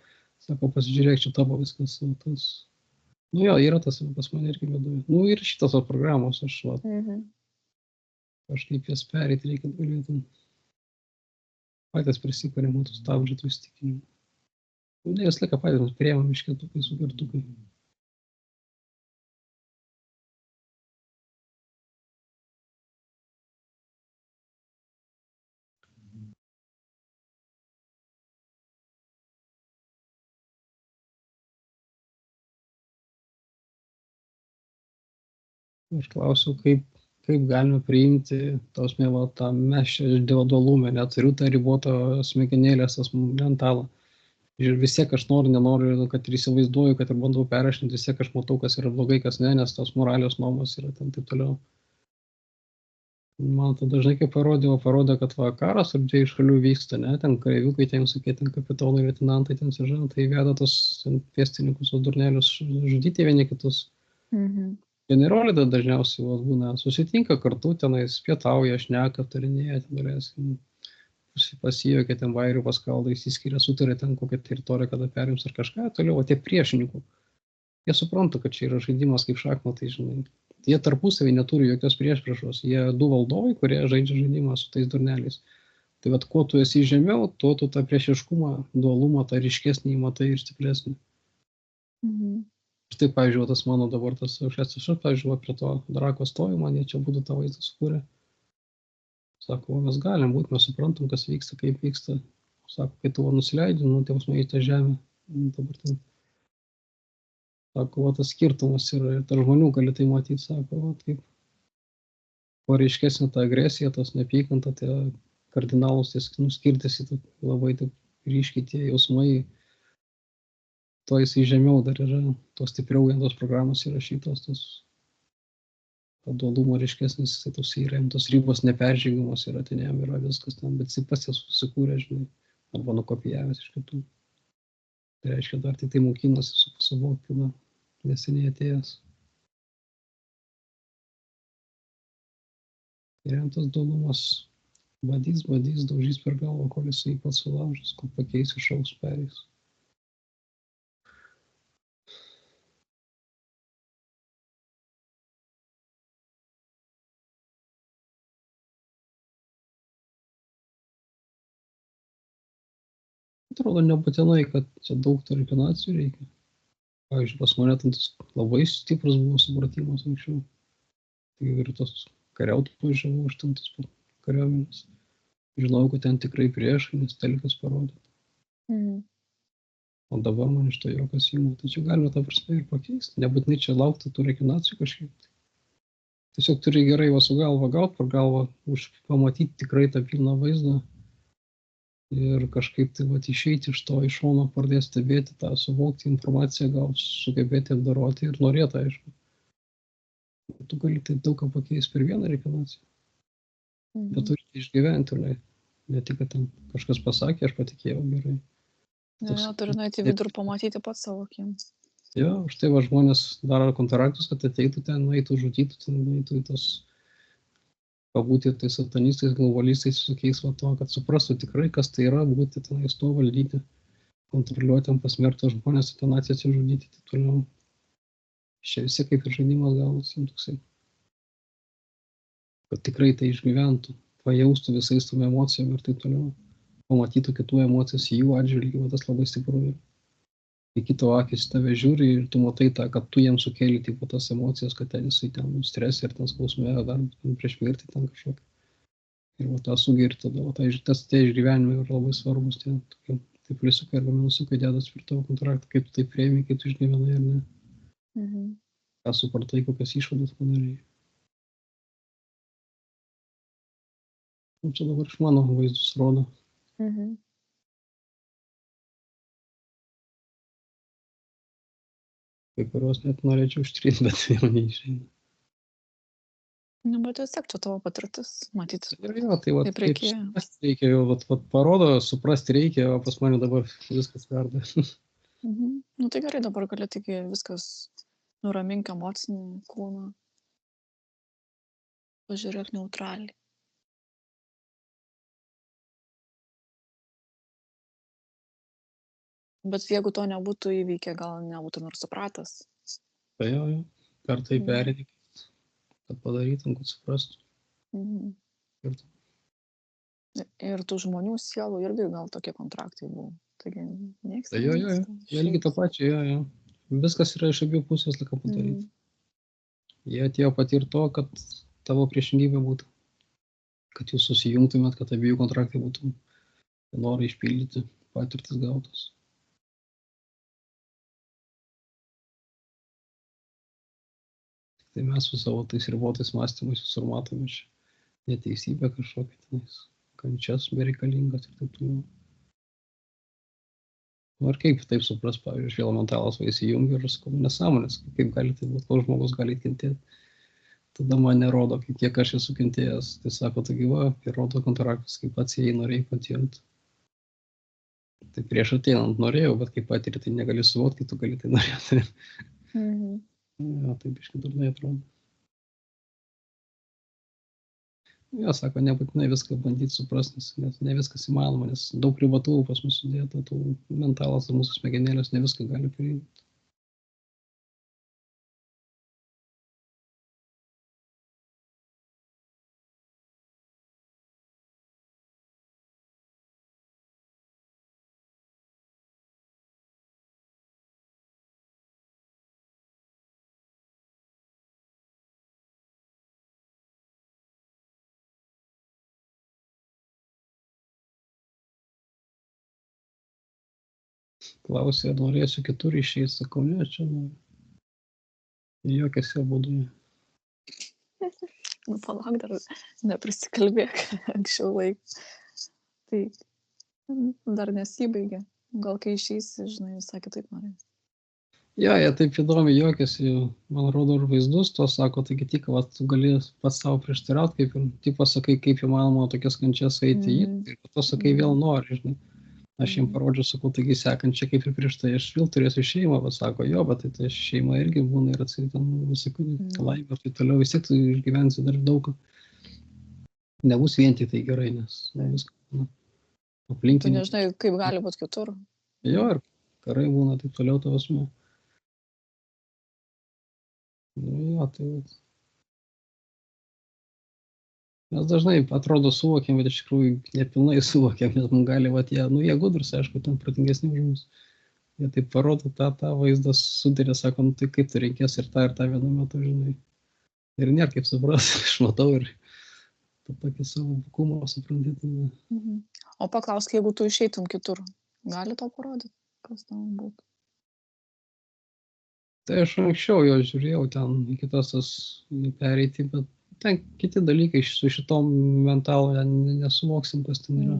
sako, pasižiūrėk, čia tavo viskas. Tas... Nu jo, yra tas pas mane irgi viduje. Nu ir šitos programos, aš va, kažkaip jas perėti reikia galėtum. Patys prisikūrėm tų stabdžių tų įsitikinimų. Ne, jas laiką patys priėmam iš kietukai su gertukai. Aš klausiau, kaip galime priimti, tausme, va, tą mes čia individualumą, neturiu tą ribotą smegenėlės, tas mentalą. Ir vis tiek aš nenoriu, kad ir įsivaizduoju, kad ir bandau perrašinti, vis tiek aš matau, kas yra blogai, kas ne, nes tos moralios normos yra ten taip toliau. Man tai dažnai kaip parodė, kad va, karas tarp dviejų šalių vyksta, ne, ten kareiviukai, ten visokie, ten kapitonai, leitenantai, ten seržantai veda tos pėstininkus, durnelius žudyti vieni kitus. Generolai dažniausiai va, būna susitinka kartu, tenais pietauja, šneka, aptarinėja, ten galėsim, pasijuokia, ten vairių paskaldo, įsiskiria, sutarė ten kokią teritoriją, kada perims ar kažką, toliau, o tie priešininkų. Jie supranta, kad čia yra žaidimas kaip šachmatai, žinai. Jie tarpusavį neturi jokios priešpriešos. Jie du valdovai, kurie žaidžia žaidimą su tais durneliais. Tai vat, kuo tu esi žemiau, tuo tu tą priešiškumą, dualumą, tą ryškesnį matai ir stipresnį. Štai, pavyzdžiui, tas mano dabar tas aukštesnis šis, pavyzdžiui, prie to drako stovi, man jie čia būtų tą vaizdą sukūrė. Sako, mes galim būti, mes suprantam, kas vyksta, kaip vyksta. Sako, kai tu nusileidži, jausmai į tą žemę. Dabar ten. Sako, tas skirtumas yra ir tarp žmonių gali tai matyti, sako, kaip kuo reiškesnė ta agresija, tas neapykanta, tie kardinalus, skirtėsi labai taip ryškiai tie jausmai, to jisai žemiau dar yra, to stipriau tos programos įrašytos, tas dualumo reiškesnis, jisai toks yra, tos ribos neperžengimos yra, ten jam yra viskas ten, bet jisai pats jas susikūrė, žinai, arba nukopijavęs iš kitų. Tai reiškia, dar tik tai mokinasi suvokti, neseniai atėjęs. Ir jam tas dualumas badys, daužys per galvą, kol jisai pats sulaužys, kol pakeis išaugs perės. Atrodo, nebūtinai, kad čia daug tarpinacijų reikia. Pavyzdžiui, pas mane tas labai stiprus buvo supratimas anksčiau. Tai ir tos kariautų žavau už tas kariuomenės. Žinau, kad ten tikrai priešai, nes telikas parodė. O dabar man iš to jokas įma. Tai čia galima tą prasme ir pakeisti. Nebūtinai čia laukti tų rekinacijų kažkaip. Tiesiog turi gerai va su galva gauti, per galvą pamatyti tikrai tą pilną vaizdą. Ir kažkaip tai va išeiti iš to, iš šono pradėti stebėti tą, suvokti informaciją, gal sugebėti apdaroti ir norėti, aišku. Tu gali tai daug ką pakeisti per vieną rekinaciją. Bet turi išgyventi, ne tik, kad ten kažkas pasakė, aš patikėjau gerai. Jo, turi nueiti į vidų ir pamatyti pats savo akim. Jo, už tai va žmonės daro kontraktus, kad ateitų ten, nueitų, žudytų, ten nueitų į tos pabūti tai satanistais, galvalistais, visokiais va to, kad suprastų tikrai, kas tai yra, būti tenais to valdyti, kontroliuoti ant pasmerkto žmonės, ten atsižudyti, tai toliau. Čia visi kaip ir žaidimas gaunasi toksai. Kad tikrai tai išgyventų, pajaustų visais tom emocijom ir tai toliau. Pamatytų kitų emocijas į jų atžvilgį, tas labai stipru yra. Kai kito akis tave žiūri ir tu matai tą, kad tu jiems sukėlė tipo tas emocijas, kad ten jisai ten stresė ir ten skausmė, dar prieš mirtį ten kažkokį. Ir va tą sugeri tada, o tas tie išgyvenimai yra labai svarbus, tie tokie, tai pliusiukai arba minusukai dėdas per tavo kontraktą, kaip tu tai priėmė, kaip tu išgyvenai ar ne. Ką supratai, kokias išvadas padarėjai. Čia dabar iš mano vaizdus rodo. Kai kurios net norėčiau užtrinti, bet jau neišeina. Bet vis tiek čia tavo patirtis, matyti. Jo, tai va, kaip suprasti reikia, jau vat parodo, suprasti reikia, o pas mane dabar viskas verda. Nu tai gerai, dabar gali tik viskas nuramink emocinį kūną. Pažiūrėk neutraliai. Bet jeigu to nebūtų įvykę, gal nebūtų ir supratęs. Tai jo, per tai perėti, kad padarytum, kad suprastum. Ir tų žmonių sielų irgi gal tokie kontraktai buvo. Taigi nieks. Tai jo, irgi tą pačią, jo. Viskas yra iš abiejų pusės lika padaryti. Jie atėjo patirti to, kad tavo priešingybė būtų. Kad jūs susijungtumėt, kad abiejų kontraktai būtų norai išpildyti, patirtis gautos. Tai mes su savo tais ribotais mąstymais visur matome čia neteisybę kažkokią tenais, kančias bereikalingas ir taip toliau. Ar kaip taip supras, pavyzdžiui, vėl mentalas va įsijungia ir sakau, nesąmonės, kaip gali tai būti, kol žmogus gali kentėti. Tada man nerodo, kiek aš esu kentėjęs. Tai sako, taigi va, ir rodo kontraktas, kaip pats jai norėjai patirti. Tai prieš ateinant norėjau, bet kaip patiri, tai negali suvokti, kai tu gali tai norėti. Ja, taip iš kitur neatrodo. Ja, sako, nebūtinai viską bandyti suprasti, nes ne viskas įmanoma, nes daug privatų pas mus sudėta, tų mentalas ir mūsų smegenėlės ne viską gali priimti. Klausė, ar norėsiu kitur išeiti, sakau, ne, čia jokiose būdų. Nu, palauk, dar neprisikalbėk anksčiau laiko. Tai dar nesibaigė. Gal kai išeisi, žinai, visai kitaip norės. Ja, jie taip įdomi juokiasi, man rodo ir vaizdus, to sako, taigi tik, va, tu gali pats savo prieštarauti, kaip ir tik pasakai, kaip įmanoma tokias kančias eiti į, ir po to sakai vėl nori, žinai. Aš jiems parodžiu, sakau, taigi sekančią, kaip ir prieš tai, aš vėl turėsiu šeimą, bet sako, jo, bet tai šeima irgi būna ir atsitam visokių laimė ir taip toliau, vis tiek tu išgyvensi dar daug. Nebus vien tik tai gerai, nes viską aplinkui. Tu nežinai, kaip gali būti kitur. Jo, ir karai būna taip toliau tavo asme. Jo, tai vat. Mes dažnai atrodo suvokiam, bet iš tikrųjų nepilnai suvokiam, nes mums gali, vat, jie gudrus, aišku, ten protingesni už mus. Jie taip parodo tą vaizdą, sudarė, sako, nu tai kaip tai reikės ir tą vienu metu, žinai. Ir nėra kaip supras, aš matau ir tą tokį savo bukumą supranti. O paklausk, jeigu tu išeitum kitur, gali tau parodyti, kas tau būtų? Tai aš anksčiau jo žiūrėjau ten į kitas tas pereiti, bet ten kiti dalykai su šitom mentalu nesuvoksim, kas ten yra.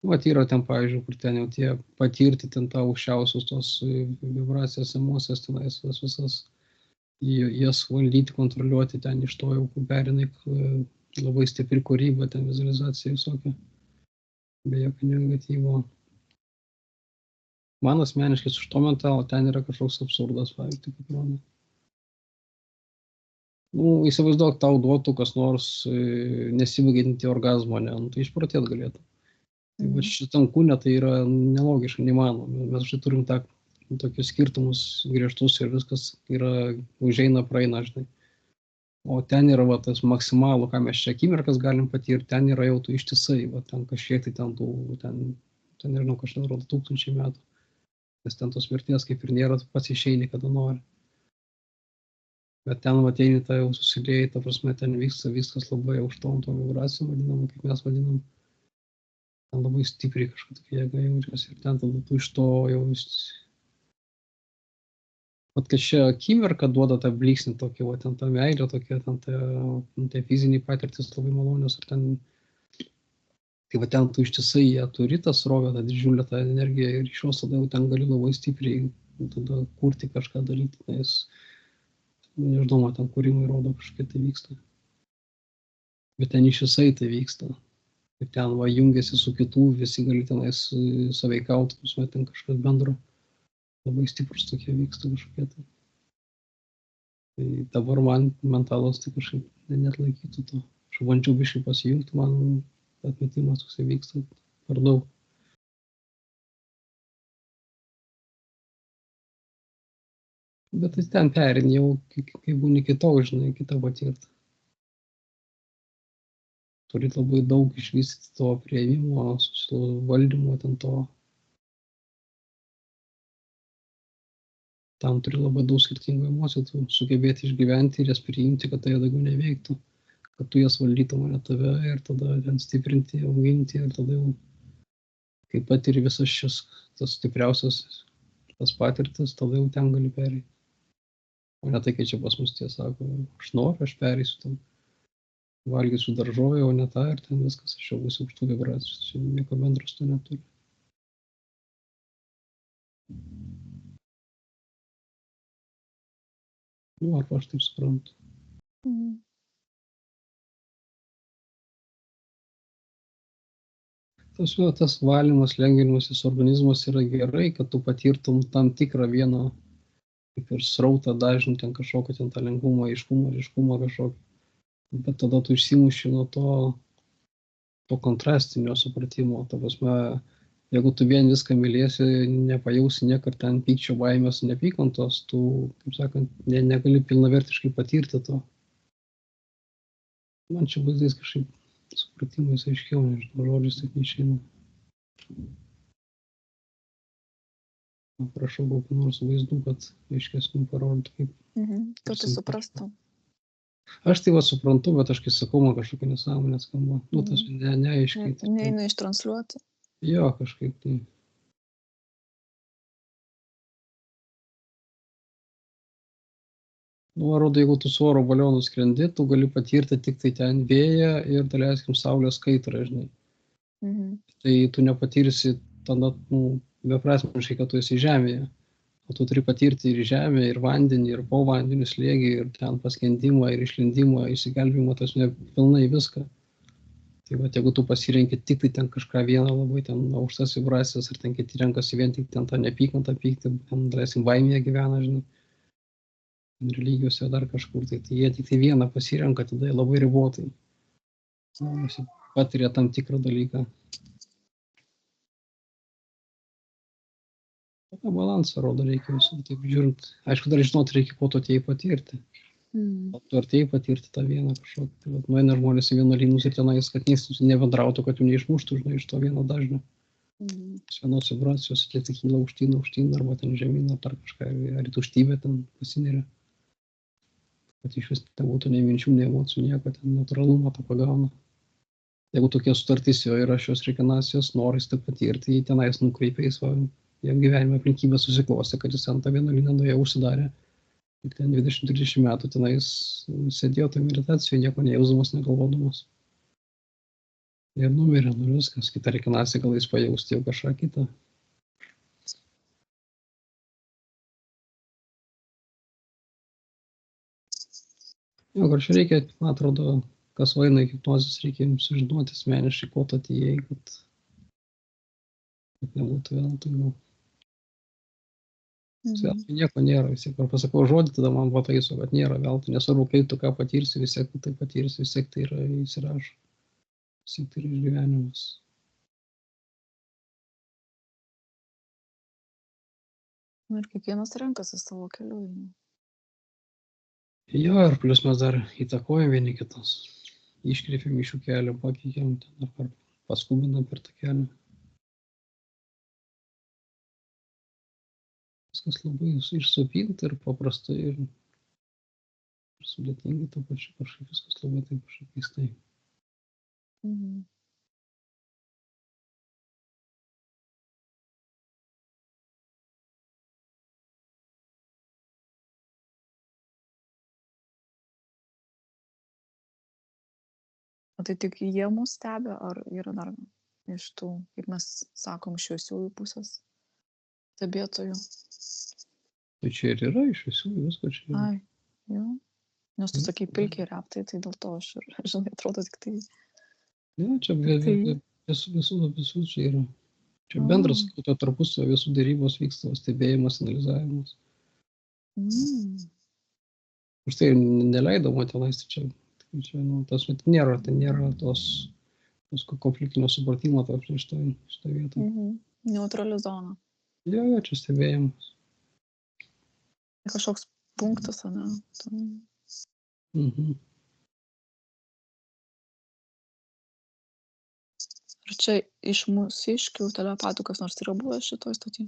Vat yra ten, pavyzdžiui, kur ten jau tie patirti ten tą aukščiausius tos vibracijas, emocijas, tenais visas, jas valdyti, kontroliuoti, ten iš to jau perinai labai stipri kūryba, ten vizualizacija visokia, be jokio negatyvo. Man asmeniškai su šito mentalo ten yra kažkoks absurdas, pavyzdžiui, taip atrodo. Nu, įsivaizduok, tau duotų kas nors nesibaigiantį orgazmą, ne, nu, tai išprotėt galėtų. Tai va šitam kūne tai yra nelogiškai, neįmanoma. Mes štai turim tokius skirtumus griežtus ir viskas yra užeina, praeina, žinai. O ten yra va, tas maksimalų, ką mes čia akimirkas galim patirti, ten yra jau tų ištisai, va, ten kažkiek tai ten nežinau, kažkas rodo 1000 metų. Nes ten tos mirties kaip ir nėra, pats išeini, kada nori. Bet ten ateini, tai jau susilieji, ta prasme, ten vyksta viskas labai aukštom to vibracijom, vadinam, kaip mes vadinam. Ten labai stipriai kažkokia jėga jaučiasi ir ten tada tu iš to jau vat kad čia akimirka duoda tą blyksnį tokį, va ten tą meilę tokia, ten tie fiziniai patirtis labai malonios ir ten tai va ten tu ištisai ją turi, tą srovę, tą didžiulę tą energiją ir iš jos tada jau ten gali labai stipriai tada kurti kažką daryti, nes nežinau, ten kūrimai rodo kažkaip tai vyksta. Bet ten ištisai tai vyksta. Ir ten va jungiasi su kitų, visi gali tenais sąveikauti, ten kažkas bendro. Labai stiprus tokie vyksta kažkokie tai. Tai dabar man mentalas tai kažkaip net laikytų to. Aš bandžiau biškai pasijungti, man atmetimas toksai vyksta per daug. Bet tai ten perini jau, kai būni kitoks, žinai, kitą patirtą. Turi labai daug išvystyti to priėmimo, valdymo, ten to. Tam turi labai daug skirtingų emocijų, tu sugebėti išgyventi ir jas priimti, kad tai daugiau neveiktų. Kad tu jas valdytum, o ne tave, ir tada ten stiprinti, auginti, ir tada jau, kai patiri visas šis, tas stipriausias tas patirtis, tada jau ten gali pereiti. O ne tai, kai čia pas mus tie sako, aš noriu, aš pereisiu ten, valgysiu daržovę, o ne tą ir ten viskas, aš jau būsiu aukštų vibracijų, čia nieko bendro su to neturi. Nu, arba aš taip suprantu. Mhm. Tas valymas, lengvinimasis organizmas yra gerai, kad tu patirtum tam tikrą vieną, kaip ir srautą dažnį, ten kažkokį, ten tą lengvumą, aiškumą, ryškumą kažkokį. Bet tada tu išsimuši nuo to kontrastinio supratimo. Ta prasme, jeigu tu vien viską mylėsi, nepajausi niekart ten pykčio, baimės, nepykantos, tu, kaip sakant, negali pilnavertiškai patirti to. Man čia vaizdais kažkaip supratimais aiškiau, nežinau, žodžiais taip neišeina. Prašau kokių nors vaizdų, kad aiškesnių parodytų, kaip. Kad tu suprastum. Aš tai va suprantu, bet aš kai sakau, man kažkokia nesąmonė skamba. Nu, tas neaiškiai. Neinu ištransliuoti. Jo, kažkaip tai. Nu, rodo, jeigu tu su oro balionu skrendi, tu gali patirti tik tai ten vėją ir daleiskim saulės kaitrą, žinai. Tai tu nepatirsi tada, beprasmiškai, kad tu esi žemėje. O tu turi patirti ir žemę, ir vandenį, ir po vandeniu slėgį, ir ten paskendimą, ir išlindimą, išsigelbėjimą, tas pilnai viską. Tai va, jeigu tu pasirenki tik tai ten kažką vieną labai ten aukštas vibracijas, ar ten kiti renkasi vien tik ten tą nepykantą pyktį, ten daleiskim baimėje gyvena, žinai. Religijose dar kažkur, tai jie tik tai vieną pasirenka, tada labai ribotai. Visi patiria tam tikrą dalyką. tą balansą rodo, reikia visų taip žiūrint. Aišku, dar žinot, reikia po to atėjai patirti. Tu atėjai patirti tą vieną kažkokį. Tai nueina žmonės į vienuolynus ir tenais, kad nebendrautų, kad jų neišmuštų, žinai, iš to vieno dažnio. Vienos vibracijos tie tik kyla aukštyn, arba ten žemyn, ar kažką, ar į tuštybę ten pasineria. Kad iš vis nebūtų nei minčių, nei emocijų, nieko, ten natūralumą tą pagauna. Jeigu tokie sutartys jo yra šios rekonacijos, noris tai patirti, jį tenais nukreipia į savo, jam gyvenime aplinkybės susiklostė, kad jis ant tą vienuolyną nuėjo, užsidarė. Ir ten 20-30 metų tenais sėdėjo toj meditacijoje, nieko nejausdamas, negalvodamas. Ir numirė, viskas, kita rekonacija gal jis pajausti jau kažką kitą. Jo, gal čia reikia, man atrodo, kas vaina į hipnozės, reikia jums sužinoti asmeniškai, ko tu atėjai, kad nebūtų veltui. Veltui nieko nėra, vis tiek, ar pasakau žodį, tada man pataiso, kad nėra veltui, nesvarbu, kai tu ką patirsi, vis tiek tai patirsi, vis tiek tai yra įsirašo, vis tiek tai yra išgyvenimas. Ir kiekvienas renkasi savo keliu. Jo, ir plius mes dar įtakojam vieni kitus. Iškreipiam iš jų kelią, pakeikiam, ar paskubinam per tą kelią. Viskas labai išsupinta ir paprastai ir sudėtingai to pačiu, kažkaip viskas labai taip kažkaip keistai. O tai tik jie mus stebi, ar yra dar iš tų, kaip mes sakom, šviesiųjų pusės stebėtojų? Tai čia ir yra iš visų, visko čia yra. Ai, jo. Nes tu sakai pilkiai reptai, tai dėl to aš ir, žinai, atrodo tik tai. Ne, čia visų čia yra. Čia bendras, to tarpusavio visų dėrybos vyksta, stebėjimas, analizavimas. Už tai neleidoma tenais, čia tas nėra tos konfliktinio supratimo tarp šitoje vietoje. Neutrali zona. Jo, čia stebėjimas. Kažkoks punktas, ane? Ar čia iš mūsiškių telepatų kas nors yra buvęs šitoj stoty?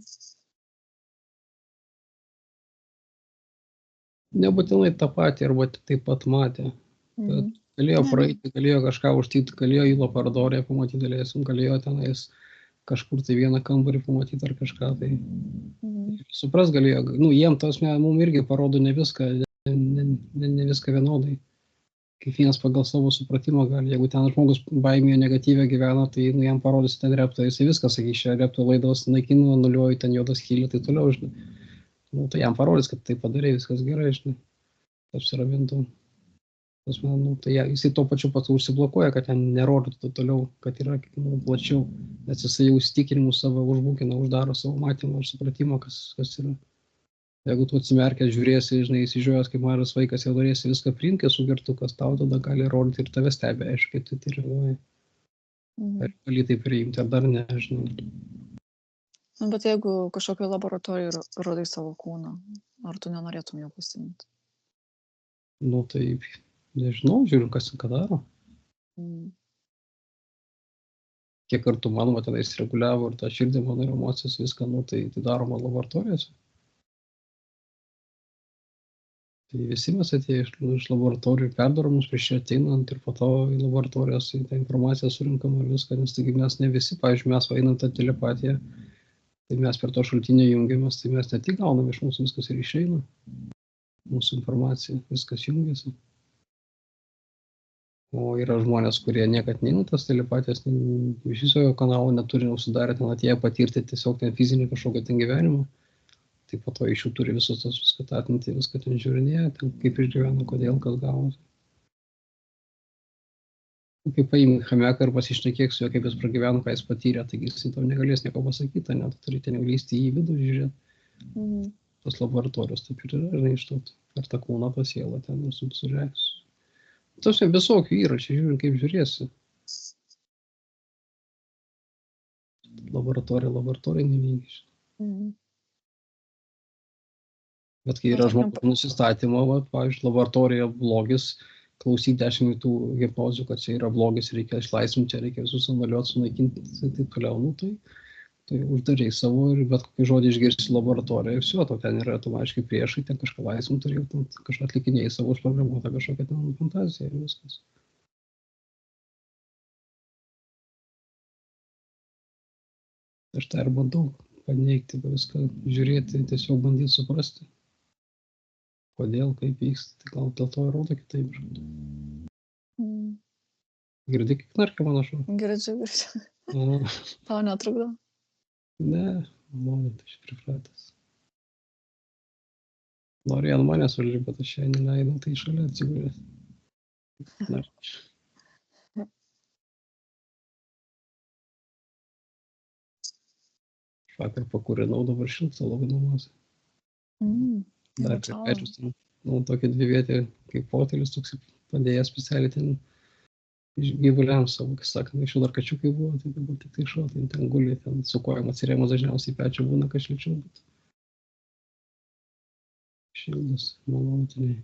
Nebūtinai tą patį arba taip pat matė. Galėjo praeiti, galėjo kažką užtyti, galėjo įlo paradorę pamatyti, galėjo tenais kažkur tai vieną kambarį pamatyti ar kažką, tai Mhm. supras galėjo, nu, jiem tas mums irgi parodo ne viską, ne viską vienodai. Kiekvienas pagal savo supratimą gali, jeigu ten žmogus baimėje negatyvę gyvena, tai nu, jam parodys ten reptą, jisai viską sakys, čia repto laidos naikinu, nuliuoju ten juodas skylį, tai toliau, žinai. Nu, tai jam parodys, kad tai padarė, viskas gerai, žinai. Apsiramintų. Nu, tai jisai tuo pačiu pats užsiblokuoja, kad ten nerodytų toliau, kad yra plačiau, nes jisai jau įsitikinimus savo užbūkina, uždaro savo matymą ir supratimą, kas yra. Jeigu tu atsimerkęs žiūrėsi, žinai, įsižiūrėjęs kaip mažas vaikas, jau norėsi viską priimti, sugertukas tau tada gali rodyti ir tave stebi, aišku, kaip tu tai reaguoji. Ar gali tai priimti, ar dar ne, žinai. Nu, bet jeigu kažkokio laboratorijoje rodai savo kūną, ar tu nenorėtum jo pasiimti? Nu, tai nežinau, žiūrim, kas ką daro. Kiek kartų manoma, tenais reguliavo ir tą širdį, mano ir emocijas, viską, nu, tai daroma laboratorijose. Tai visi mes atėję iš laboratorijų perdaromus prieš čia ateinant ir po to į laboratorijos į tą informaciją surinkam ir viską, nes taigi mes ne visi, pavyzdžiui, mes einam tą telepatiją, tai mes per to šaltinį jungiamės, tai mes ne tik gaunam iš mūsų viskas ir išeina, mūsų informacija, viskas jungiasi. O yra žmonės, kurie niekad neina tas telepatijas, iš viso kanalo neturi užsidarę, ten atėję patirti tiesiog ten fizinį kažkokį ten gyvenimą. Tai po to iš jų turi visus tos viską atminti, viską ten žiūrinėja, ten kaip išgyveno, kodėl, kas gavosi. Kaip paimi Hameką ir pasišnekėk su juo, kaip jis pragyveno, ką jis patyrė, taigi jis tau negalės nieko pasakyti, net turi ten įlysti į vidų žiūrėti. Tos laboratorijos taip ir yra, žinai, iš to, ar ta kūna, ta siela ten ir sureaks. Tos visokių yra, čia žiūrint, kaip žiūrėsi. Laboratorija nevygiš. Bet kai yra žmogus nusistatymo, pavyzdžiui, laboratorija blogis, klausyk 10 tų hipnozių, kad čia yra blogis, reikia išlaisvinti, čia reikia visus anuliuoti, sunaikinti ir taip toliau, nu, tai uždariai savo ir bet kokį žodį išgirsti laboratoriją ir viso, to ten yra automatiškai priešai, ten kažką laisvinti ir jau kažką atlikinėjai savo užprogramuotą kažkokią ten fantaziją ir viskas. Aš tą ir bandau paneigti, viską žiūrėti, tiesiog bandyti suprasti. Kodėl, kaip vyksta, tai gal dėl to rodo kitaip. Girdi, kaip knarkia mano šuo? Girdžiu. Tau netrukdo? Ne, man tai aš pripratęs. Norėjo ant manęs užlipti, bet aš jai neleidau, tai šalia atsigulęs. Vakar pakūrinau, dabar šilta labai namuose. Dar peržiūrėjus, nu, tokia dvivietė kaip fotelis, toks padėjęs specialiai ten gyvuliams savo, kai sakant, iš jų dar kačiukai buvo, tai dabar tik tai šuo, tai ten guli, ten su kojom atsirėmus dažniausiai pečių būna, kad šilčiau, bet šildas, malonutiniai.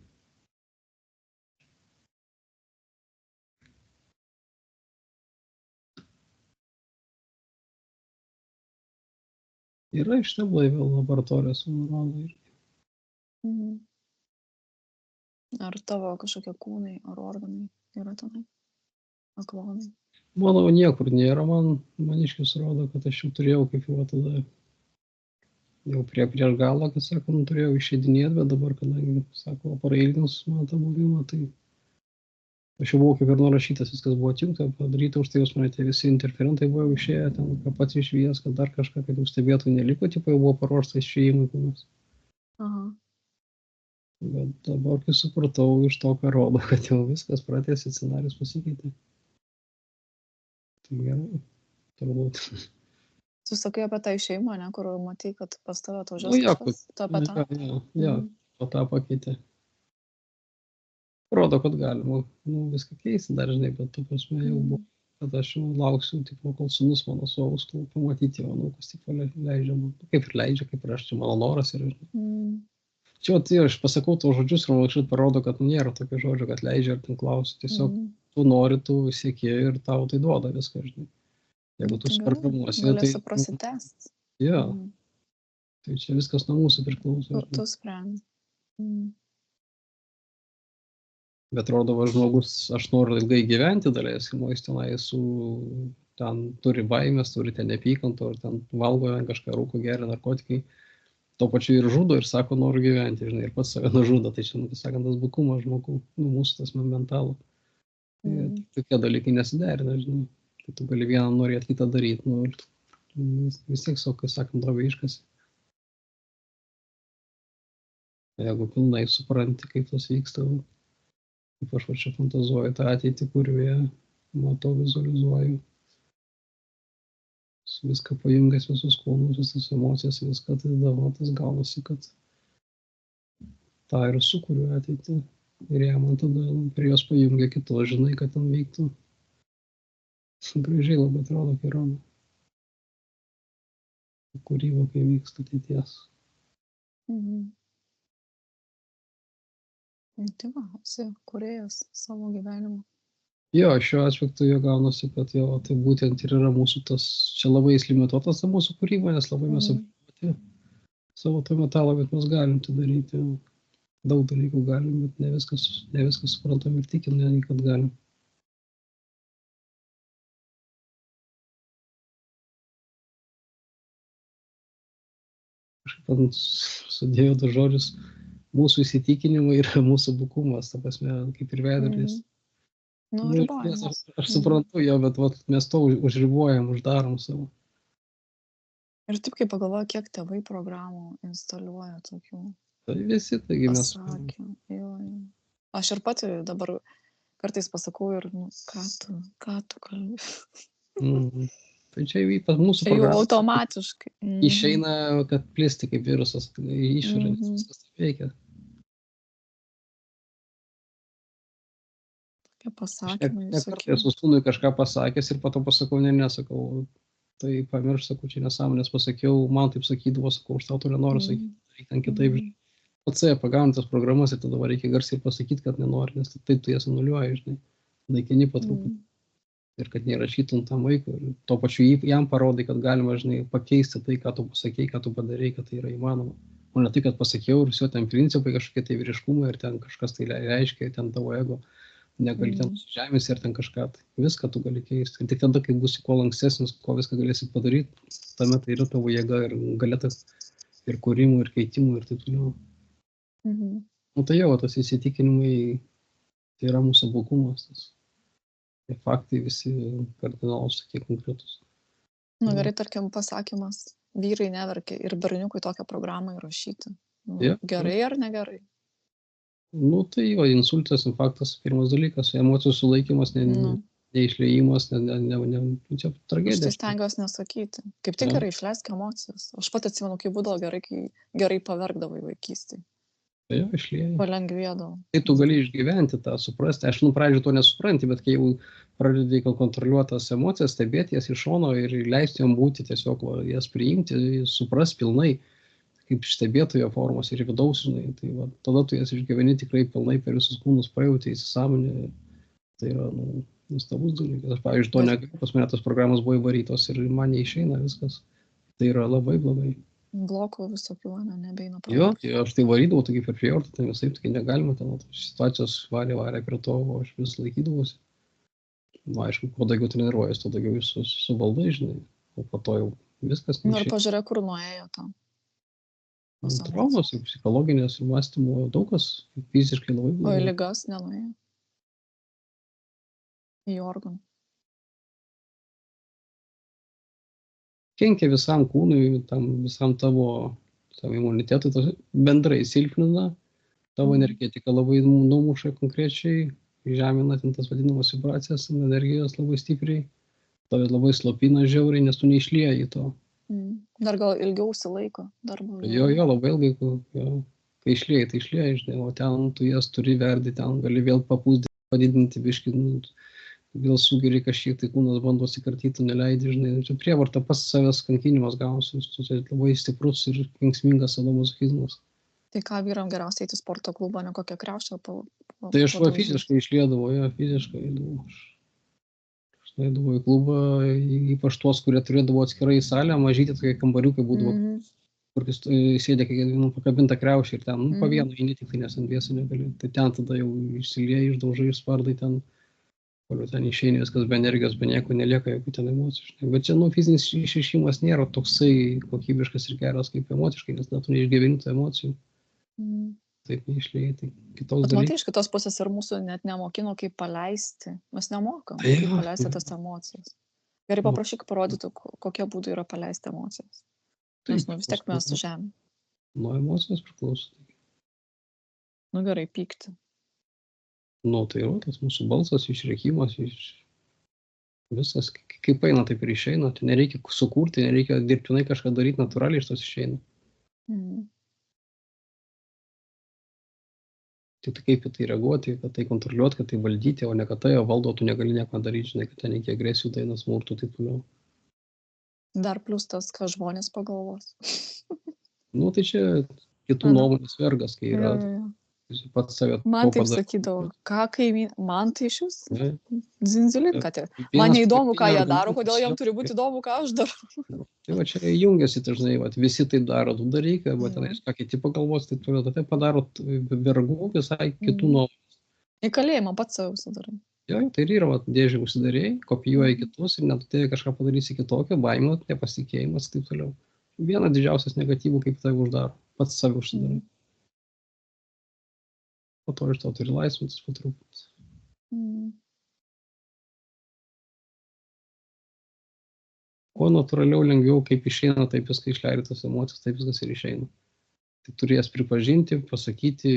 Yra iš te blaivio laboratorijos, man rodo irgi. Ar tavo kažkokie kūnai, ar organai yra tenai? Aklonai? Manau, niekur nėra, maniškis rodo, kad aš jau turėjau kaip jau tada, jau prieš galą, kad sako, turėjau išeidinėti, bet dabar, kadangi, sako, pareilins man tą buvimą, tai aš jau buvau kaip ir nurašytas, viskas buvo atjungta, padaryta, už tai jūs mane tie visi interferentai buvo išėję, ten ką pats išvijęs, kad dar kažką, kad jau stebėtų neliko, tipo jau buvo paruoštas išėjimui kūnas. Bet dabar, kai supratau iš to, ką rodo, kad jau viskas pratėsi, scenarius pasikeitė. Tai gerai, turbūt. Tu sakai apie tą išėjimą, ne, kur matai, kad pas tave atvažiuos kažkas? Tu apie tą? Jo, po tą pakeitė. Rodo, kad galima viską keisti dar, žinai, bet tu prasme jau buvo, kad aš lauksiu, tipo, kol sūnus mano suaus, kol pamatyti jo, kas tipo leidžia man. Kaip ir leidžia, kaip ir aš, čia mano noras yra. Čia, tai aš pasakau to žodžius ir man kažkaip parodo, kad nėra tokio žodžio, kad leidžia ar ten klausia. Tiesiog tu nori, tu sieki ir tau tai duoda viską, žinai. Jeigu tu suprogramuosi, tai... Galėsi prasitęsti. Jo. Tai čia viskas nuo mūsų priklauso. Tu sprendi. Bet rodo, va žmogus, aš noriu ilgai gyventi, daleiskim, o jis tenai su ten turi baimės, turi ten neapykanto, ir ten valgo kažką, rūko, geria narkotikai. Tuo pačiu ir žudo ir sako, noriu gyventi, žinai, ir pats save nužudo. Tai čia, kaip sakant, tas bukumas žmogų, mūsų tas mentalų. Tokie dalykai nesiderina, žinai. Tai tu gali vieną norėti, kitą daryti, ir vis tiek savo, kai sakant, droveiškas. Jeigu pilnai supranti, kaip tas vyksta, kaip aš čia fantazuoju tą ateitį, kurioje matau, vizualizuoju. Viską pajungęs, visus kūnus, visas emocijas, viską, tai dabar tas gaunasi, kad tą ir sukuriu ateitį. Ir jie man tada prie jos pajungia kitos, žinai, kad ten veiktų. Gražiai labai atrodo kelionė. Kūryba, kai vyksta ateities. Tai va, esi kūrėjas savo gyvenimo. Jo, šiuo aspektu jo gaunasi, kad jo, tai būtent ir yra mūsų tas, čia labai limituotas ta mūsų kūryba, nes labai mes apriboti savo to metalo, bet mes galim tai daryti. Daug dalykų galim, bet ne viskas suprantam ir tikim, netgi kad galim. Kažkaip sudėjau tos žodžius, mūsų įsitikinimai yra mūsų bukumas, ta prasme, kaip ir veidrodis. Ribojimas. Aš suprantu jo, bet mes to užribojam, uždarom savo. Ir taip, kai pagalvoju, kiek tėvai programų instaliuoja tokių. Tai visi, taigi mes. Aš ir pati dabar kartais pasakau ir, ką tu kalbi. Tai čia pas mūsų čia jau programą automatiškai. Išeina, kad plisti kaip virusas, išorės, viskas taip veikia. Pasakymai. Esu sūnui kažką pasakęs ir po to pasakau, nesakau. Tai pamirš, sakau, čia nesąmonės pasakiau, man taip sakydavo, sakau, aš tau to nenoriu sakyti, reikia ten kitaip. Pats pagauni tas programas ir tada reikia garsiai pasakyti, kad nenori, nes taip tu jas anuliuoji, žinai, naikini patruputį. Ir kad neįrašytum tam vaikui. Ir tuo pačiu jam parodai, kad galima, žinai, pakeisti tai, ką tu pasakei, ką tu padarei, kad tai yra įmanoma. O ne tai, kad pasakiau ir ten principai kažkokie tai vyriškumai ir ten kažkas tai reiškia, ten tavo ego. Negali ten žemės ir ten kažką, tai viską tu gali keisti. Ir tik tada, kai būsi kuo lankstesnis, kuo viską galėsi padaryti, tame tai yra tavo jėga ir galėtas ir kūrimų, ir keitimų, ir taip toliau. Tai jau, tas įsitikinimai, tai yra mūsų bukumas, tas faktai visi kardinalūs, tokie konkretus. Gerai, tarkim, pasakymas, vyrai neverkia ir berniukui tokią programą įrašyti. Gerai ar negerai? Tai jo, insultas, infarktas, pirmas dalykas, emocijų sulaikymas, neišliejimas, čia tragedija. Aš tai stengiuosi nesakyti. Kaip tik gerai išleisk emocijas. Aš pat atsimenu, kai būdavo gerai, kai gerai paverkdavai vaikystėje. Tai jo, išliejai. Palengvėdavo. Tai tu gali išgyventi tą, suprasti. Aš pradžioj to nesupranti, bet kai jau pradedi kontroliuoti tas emocijas, stebėti jas iš šono ir leisti jom būti, tiesiog jas priimti, supras pilnai. Kaip stebėtojo formos ir vidaus, žinai, tai tada tu jas išgyveni tikrai pilnai per visus kūnus pajauti, įsisąmonį, tai yra, nuostabus dalykas. Aš, pavyzdžiui, to negaliu, pas mane tos programos buvo įvarytos ir man neišeina viskas, tai yra labai blogai. Blokų visokių, nebeina programos. Jo, aš tai varydavau, taigi per fjortą, tai visai, taigi negalima, ten situacijos varė prie to, o aš vis laikydavausi. Aišku, kuo daugiau treniruojas, tuo daugiau jūs subaldai, žinai, o po to jau viskas neišeina. Ir pažiūrė, kur nuėjo tam. Traumos, psichologinės, mąstymo, daug kas fiziškai labai blogai. O į ligas nenuėjo? Į organų? Kenkia visam kūnui, visam tavo imunitetui, bendrai silpnina, tavo energetika labai numuša konkrečiai, žemina tas vadinamas vibracijas, energijos labai stipriai, tave labai slopina žiauriai, nes tu neišlieji to. Dar gal ilgiau užsilaiko darbo. Jo, labai ilgai, kai išlieji, tai išlieji, žinai, o ten tu jas turi verdi, ten gali vėl papūsdyti, padidinti biškį, vėl sugeri kažkiek, tai kūnas bando sikartyti, neleidži, žinai, čia prievarta pas savęs kankinimas gausi, čia labai stiprus ir kenksmingas sadomazochizmas. Tai ką vyram geriausiai eiti sporto klubą, ne kokią kriaušę? Tai aš fiziškai išliedavau, fiziškai eidavau. Eidavau į klubą, ypač tuos, kurie turėdavo atskirai salę, mažyti tokie kambariukai būdavo, kur sėdė pakabinta kriaušė ir ten po vieną eini, tik tai nes ant dviesų negali. Tai ten tada jau išsilieji, išdaužai, išspardai ten Koliau ten išeini viskas be energijos, be nieko, nelieka jokių ten emocijų. Žinai. Bet čia, fizinis išreiškimas nėra toksai kokybiškas ir geras kaip emociškai, nes tu neišgyveni tų emocijų. Taip neišliejai, tai kitos Bet matai, dalykas. iš kitos pusės ir mūsų net nemokino, kaip paleisti. Mes nemokam, Tai kaip jo, paleisti jo. tas emocijas. Gerai, paprašyk parodytų, kokie būdai yra paleisti emocijas. Nes, vis tiek mes su žemė. Nuo emocijos priklauso. Gerai, pykti. Tai yra tas mūsų balsas, išrėkimas, visas, kaip eina, taip ir išeina. Tai nereikia sukurti, nereikia dirbtinai kažką daryti, natūraliai iš tos išeina. Tik kaip į tai reaguoti, kad tai kontroliuoti, kad tai valdyti, o ne kad tai valdo, tu negali nieko daryti, žinai, kad ten iki agresijų, tai smurtų, taip toliau. Dar plus tas, ką žmonės pagalvos. Tai čia kitų nuomonės vergas, kai yra pats save. Man taip sakydavo, ką kaimynai, man tai iš jūs zinzilinka. Man Vienas neįdomu, ką jie argumentas, daro, kodėl jam turi būti įdomu, ką aš darau. Tai va čia jungiasi dažnai, visi taip daro, tu daryk, bet tenais ką kiti pagalvos, tai toliau, tai padarot vergų visai kitų nuomonės. Į kalėjimą pats save užsidarai. Jo, tai ir yra, dėžį užsidarėjai, kopijuoji kitus ir netutėjai kažką padarysi kitokio, baimė, nepasitikėjimas, taip toliau. Viena didžiausias negatyvų, kaip tai uždaro, pats save užsidarai. Po to iš to turi laisvintis po truputį. Kuo natūraliau, lengviau, kaip išeina, taip viską išleidi tas emocijas, taip viskas ir išeina. Tai turi jas pripažinti, pasakyti,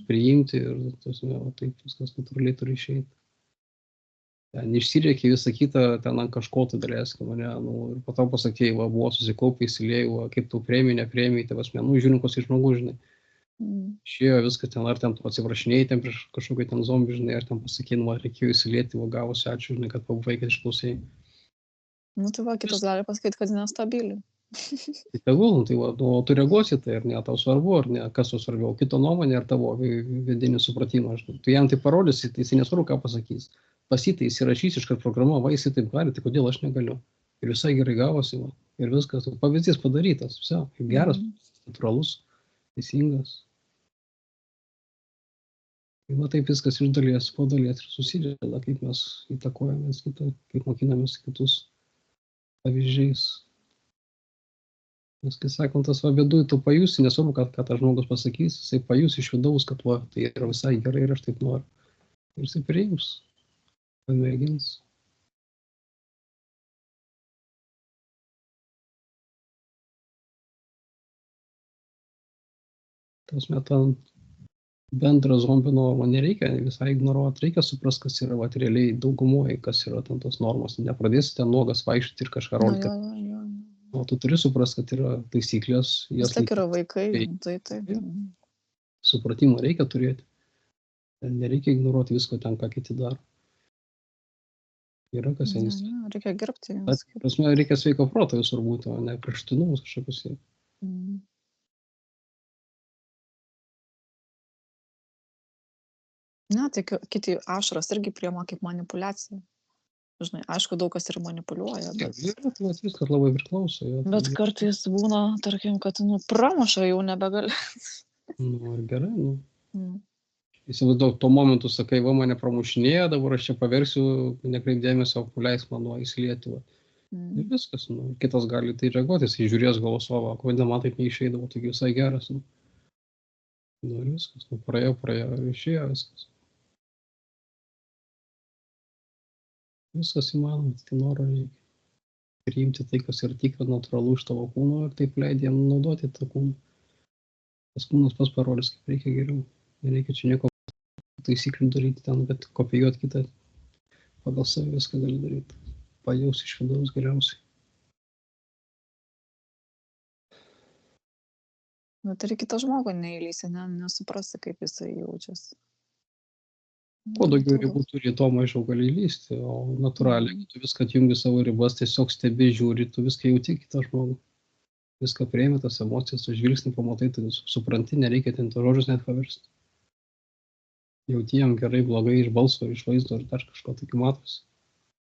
priimti ir taip viskas natūraliai turi išeiti. Ten išsirėkė visą kitą, ten ant kažko tai dalėskė mane, ir po to pasakėjai, buvo susikaupę, įsilėjau, kaip tu priėmė, nepriėmė, tai žiūrinkos iš žmogus, žinai. Išėjo viskas ten, ar ten tu atsiprašinėjai ten prieš kažkokį ten zombį, žinai, ar ten pasakyti, reikėjo įsilieti, gavosi, ačiū, žinai, kad pabuvai, kad išklausėjai. Tai kitas gali pasakyti, kad nestabili. Tai tegul, tu reaguosi tai, ar ne, tau svarbu, ar ne, kas tau svarbiau, kito nuomonė, ar tavo vidinį supratimą. Tu jam tai parodysi, tai jis nesvarbu, ką pasakys. Pasitai įsirašys iškart programą, jis taip gali, tai kodėl aš negaliu. Ir visai gerai gavosi, ir viskas, pavyzdys padarytas, geras, natūralus, teisingas. Ir taip viskas iš dalies, po dalies ir susideda, kaip mes įtakojame kitą, kaip mokinamės kitus pavyzdžiais. Nes, kai sakom, tas viduj tu pajusi, nesvarbu, ką tas žmogus pasakys, jisai pajus iš vidaus, kad tai yra visai gerai ir aš taip noriu. Ir jisai priims, pamėgins. Tas metant bendrą zombį normą nereikia visai ignoruoti, reikia suprasti, kas yra realiai daugumoje, kas yra ten tos normos. Nepradėsi ten nuogas vaikščioti ir kažką rodyti. O tu turi suprasti, kad yra taisyklės. Vis tiek yra vaikai, tai. Supratimą reikia turėti. Nereikia ignoruoti visko ten, ką kiti daro. Yra kas jiems. Reikia gerbti. Prasme, reikia sveiko proto visur būti, o ne kraštutinumus kažkokius. Tai kiti ašaras irgi priima kaip manipuliacija. Žinai, aišku, daug kas ir manipuliuoja. Viskas labai priklauso. Bet kartais būna, tarkim, kad pramuša jau nebegali. Ir gerai, Įsivaizduok, tuo momentu sakai, mane pramušinėja, dabar aš čia paversiu, nekreip dėmesio, leisk man įsilieti. Ir viskas, kitas gali tai reaguoti, jis žiūrės galvos, kodėl man taip neišeidavo, taigi visai geras. Ir viskas, praėjo, išėjo viskas. Viskas įmanoma, tai noro reikia. Priimti tai, kas yra tikra, natūralu iš tavo kūno ir taip leidė jam naudoti tą kūną. Tas kūnas pas parodys, kaip reikia geriau. Nereikia čia nieko taisyklių daryti ten, bet kopijuoti kitą. Pagal save viską gali daryti. Pajaus iš vidaus geriausiai. Bet ir kitą žmogų neįlysi, nesuprasi, kaip jisai jaučiasi. Kuo daugiau ribų turi, to mažiau gali įlysti, o natūraliai, tu viską atjungi savo ribas, tiesiog stebi, žiūri, tu viską jauti kitą žmogų. Viską priėmė, tas emocijas, tu žvilgsnį pamatai, tai supranti, nereikia ten to žodžius net paversti. Jauti jam gerai, blogai iš balso, iš vaizdo ir dar kažko tokio matosi.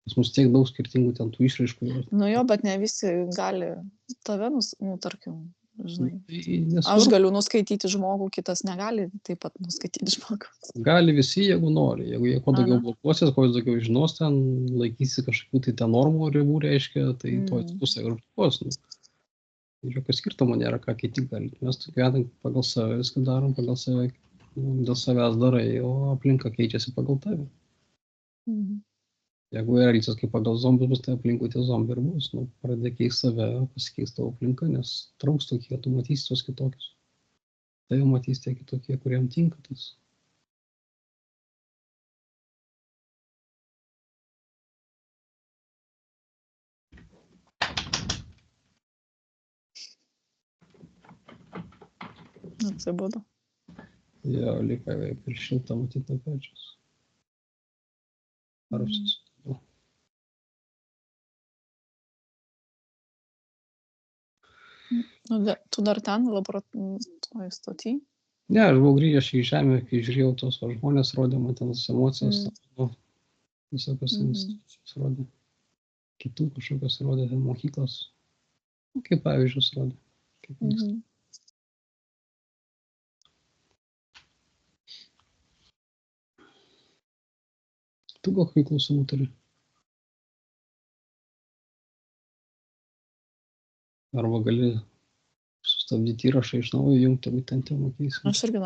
Pas mus tiek daug skirtingų ten tų išraiškų. Jo, bet ne visi gali tave, tarkim, žinai. Tai Aš nesvarbu, galiu nuskaityti žmogų, kitas negali taip pat nuskaityti žmogų. gali visi, jeigu nori. Jeigu jie kuo daugiau Ana. blokuosis, kuo jis daugiau žinos, ten laikysi kažkokių tai ten normų ribų, reiškia, tai to Mm. pusė ir blokuos. Nu. Ir jokio skirtumo nėra, ką kiti gali. Mes gyvenam pagal save, viską darom pagal save, dėl savęs darai, o aplinka keičiasi pagal tave. Mhm. Jeigu elgsies kaip pagal zombius bus, tai aplinkui tie zombiai ir bus. Nu, pradėk keisti save, pasikeis tavo aplinka, nes trauks tokie, tu matysi tos kitokius. Tai jau matys tie kitokie, kuriem tinka tas. Atsibodo. Jo, lipa per šiltą matyti nuo pečius. Ar Mhm. apsisuko? Nu, tu dar ten toj stoty? Ne, aš buvau grįžęs į žemę, kai žiūrėjau tos va, žmonės, rodė man ten emocijas, Mm. visokios Mhm. institucijos rodė, kitų kažkokios rodė, ten mokyklos, nu, kaip pavyzdžius rodė. Kaip vyksta. Mhm. Tu gal kokių klausimų turi? Arba gali sustabdyti įrašą iš naujo, jungti, jeigu ten temą keisim. Aš irgi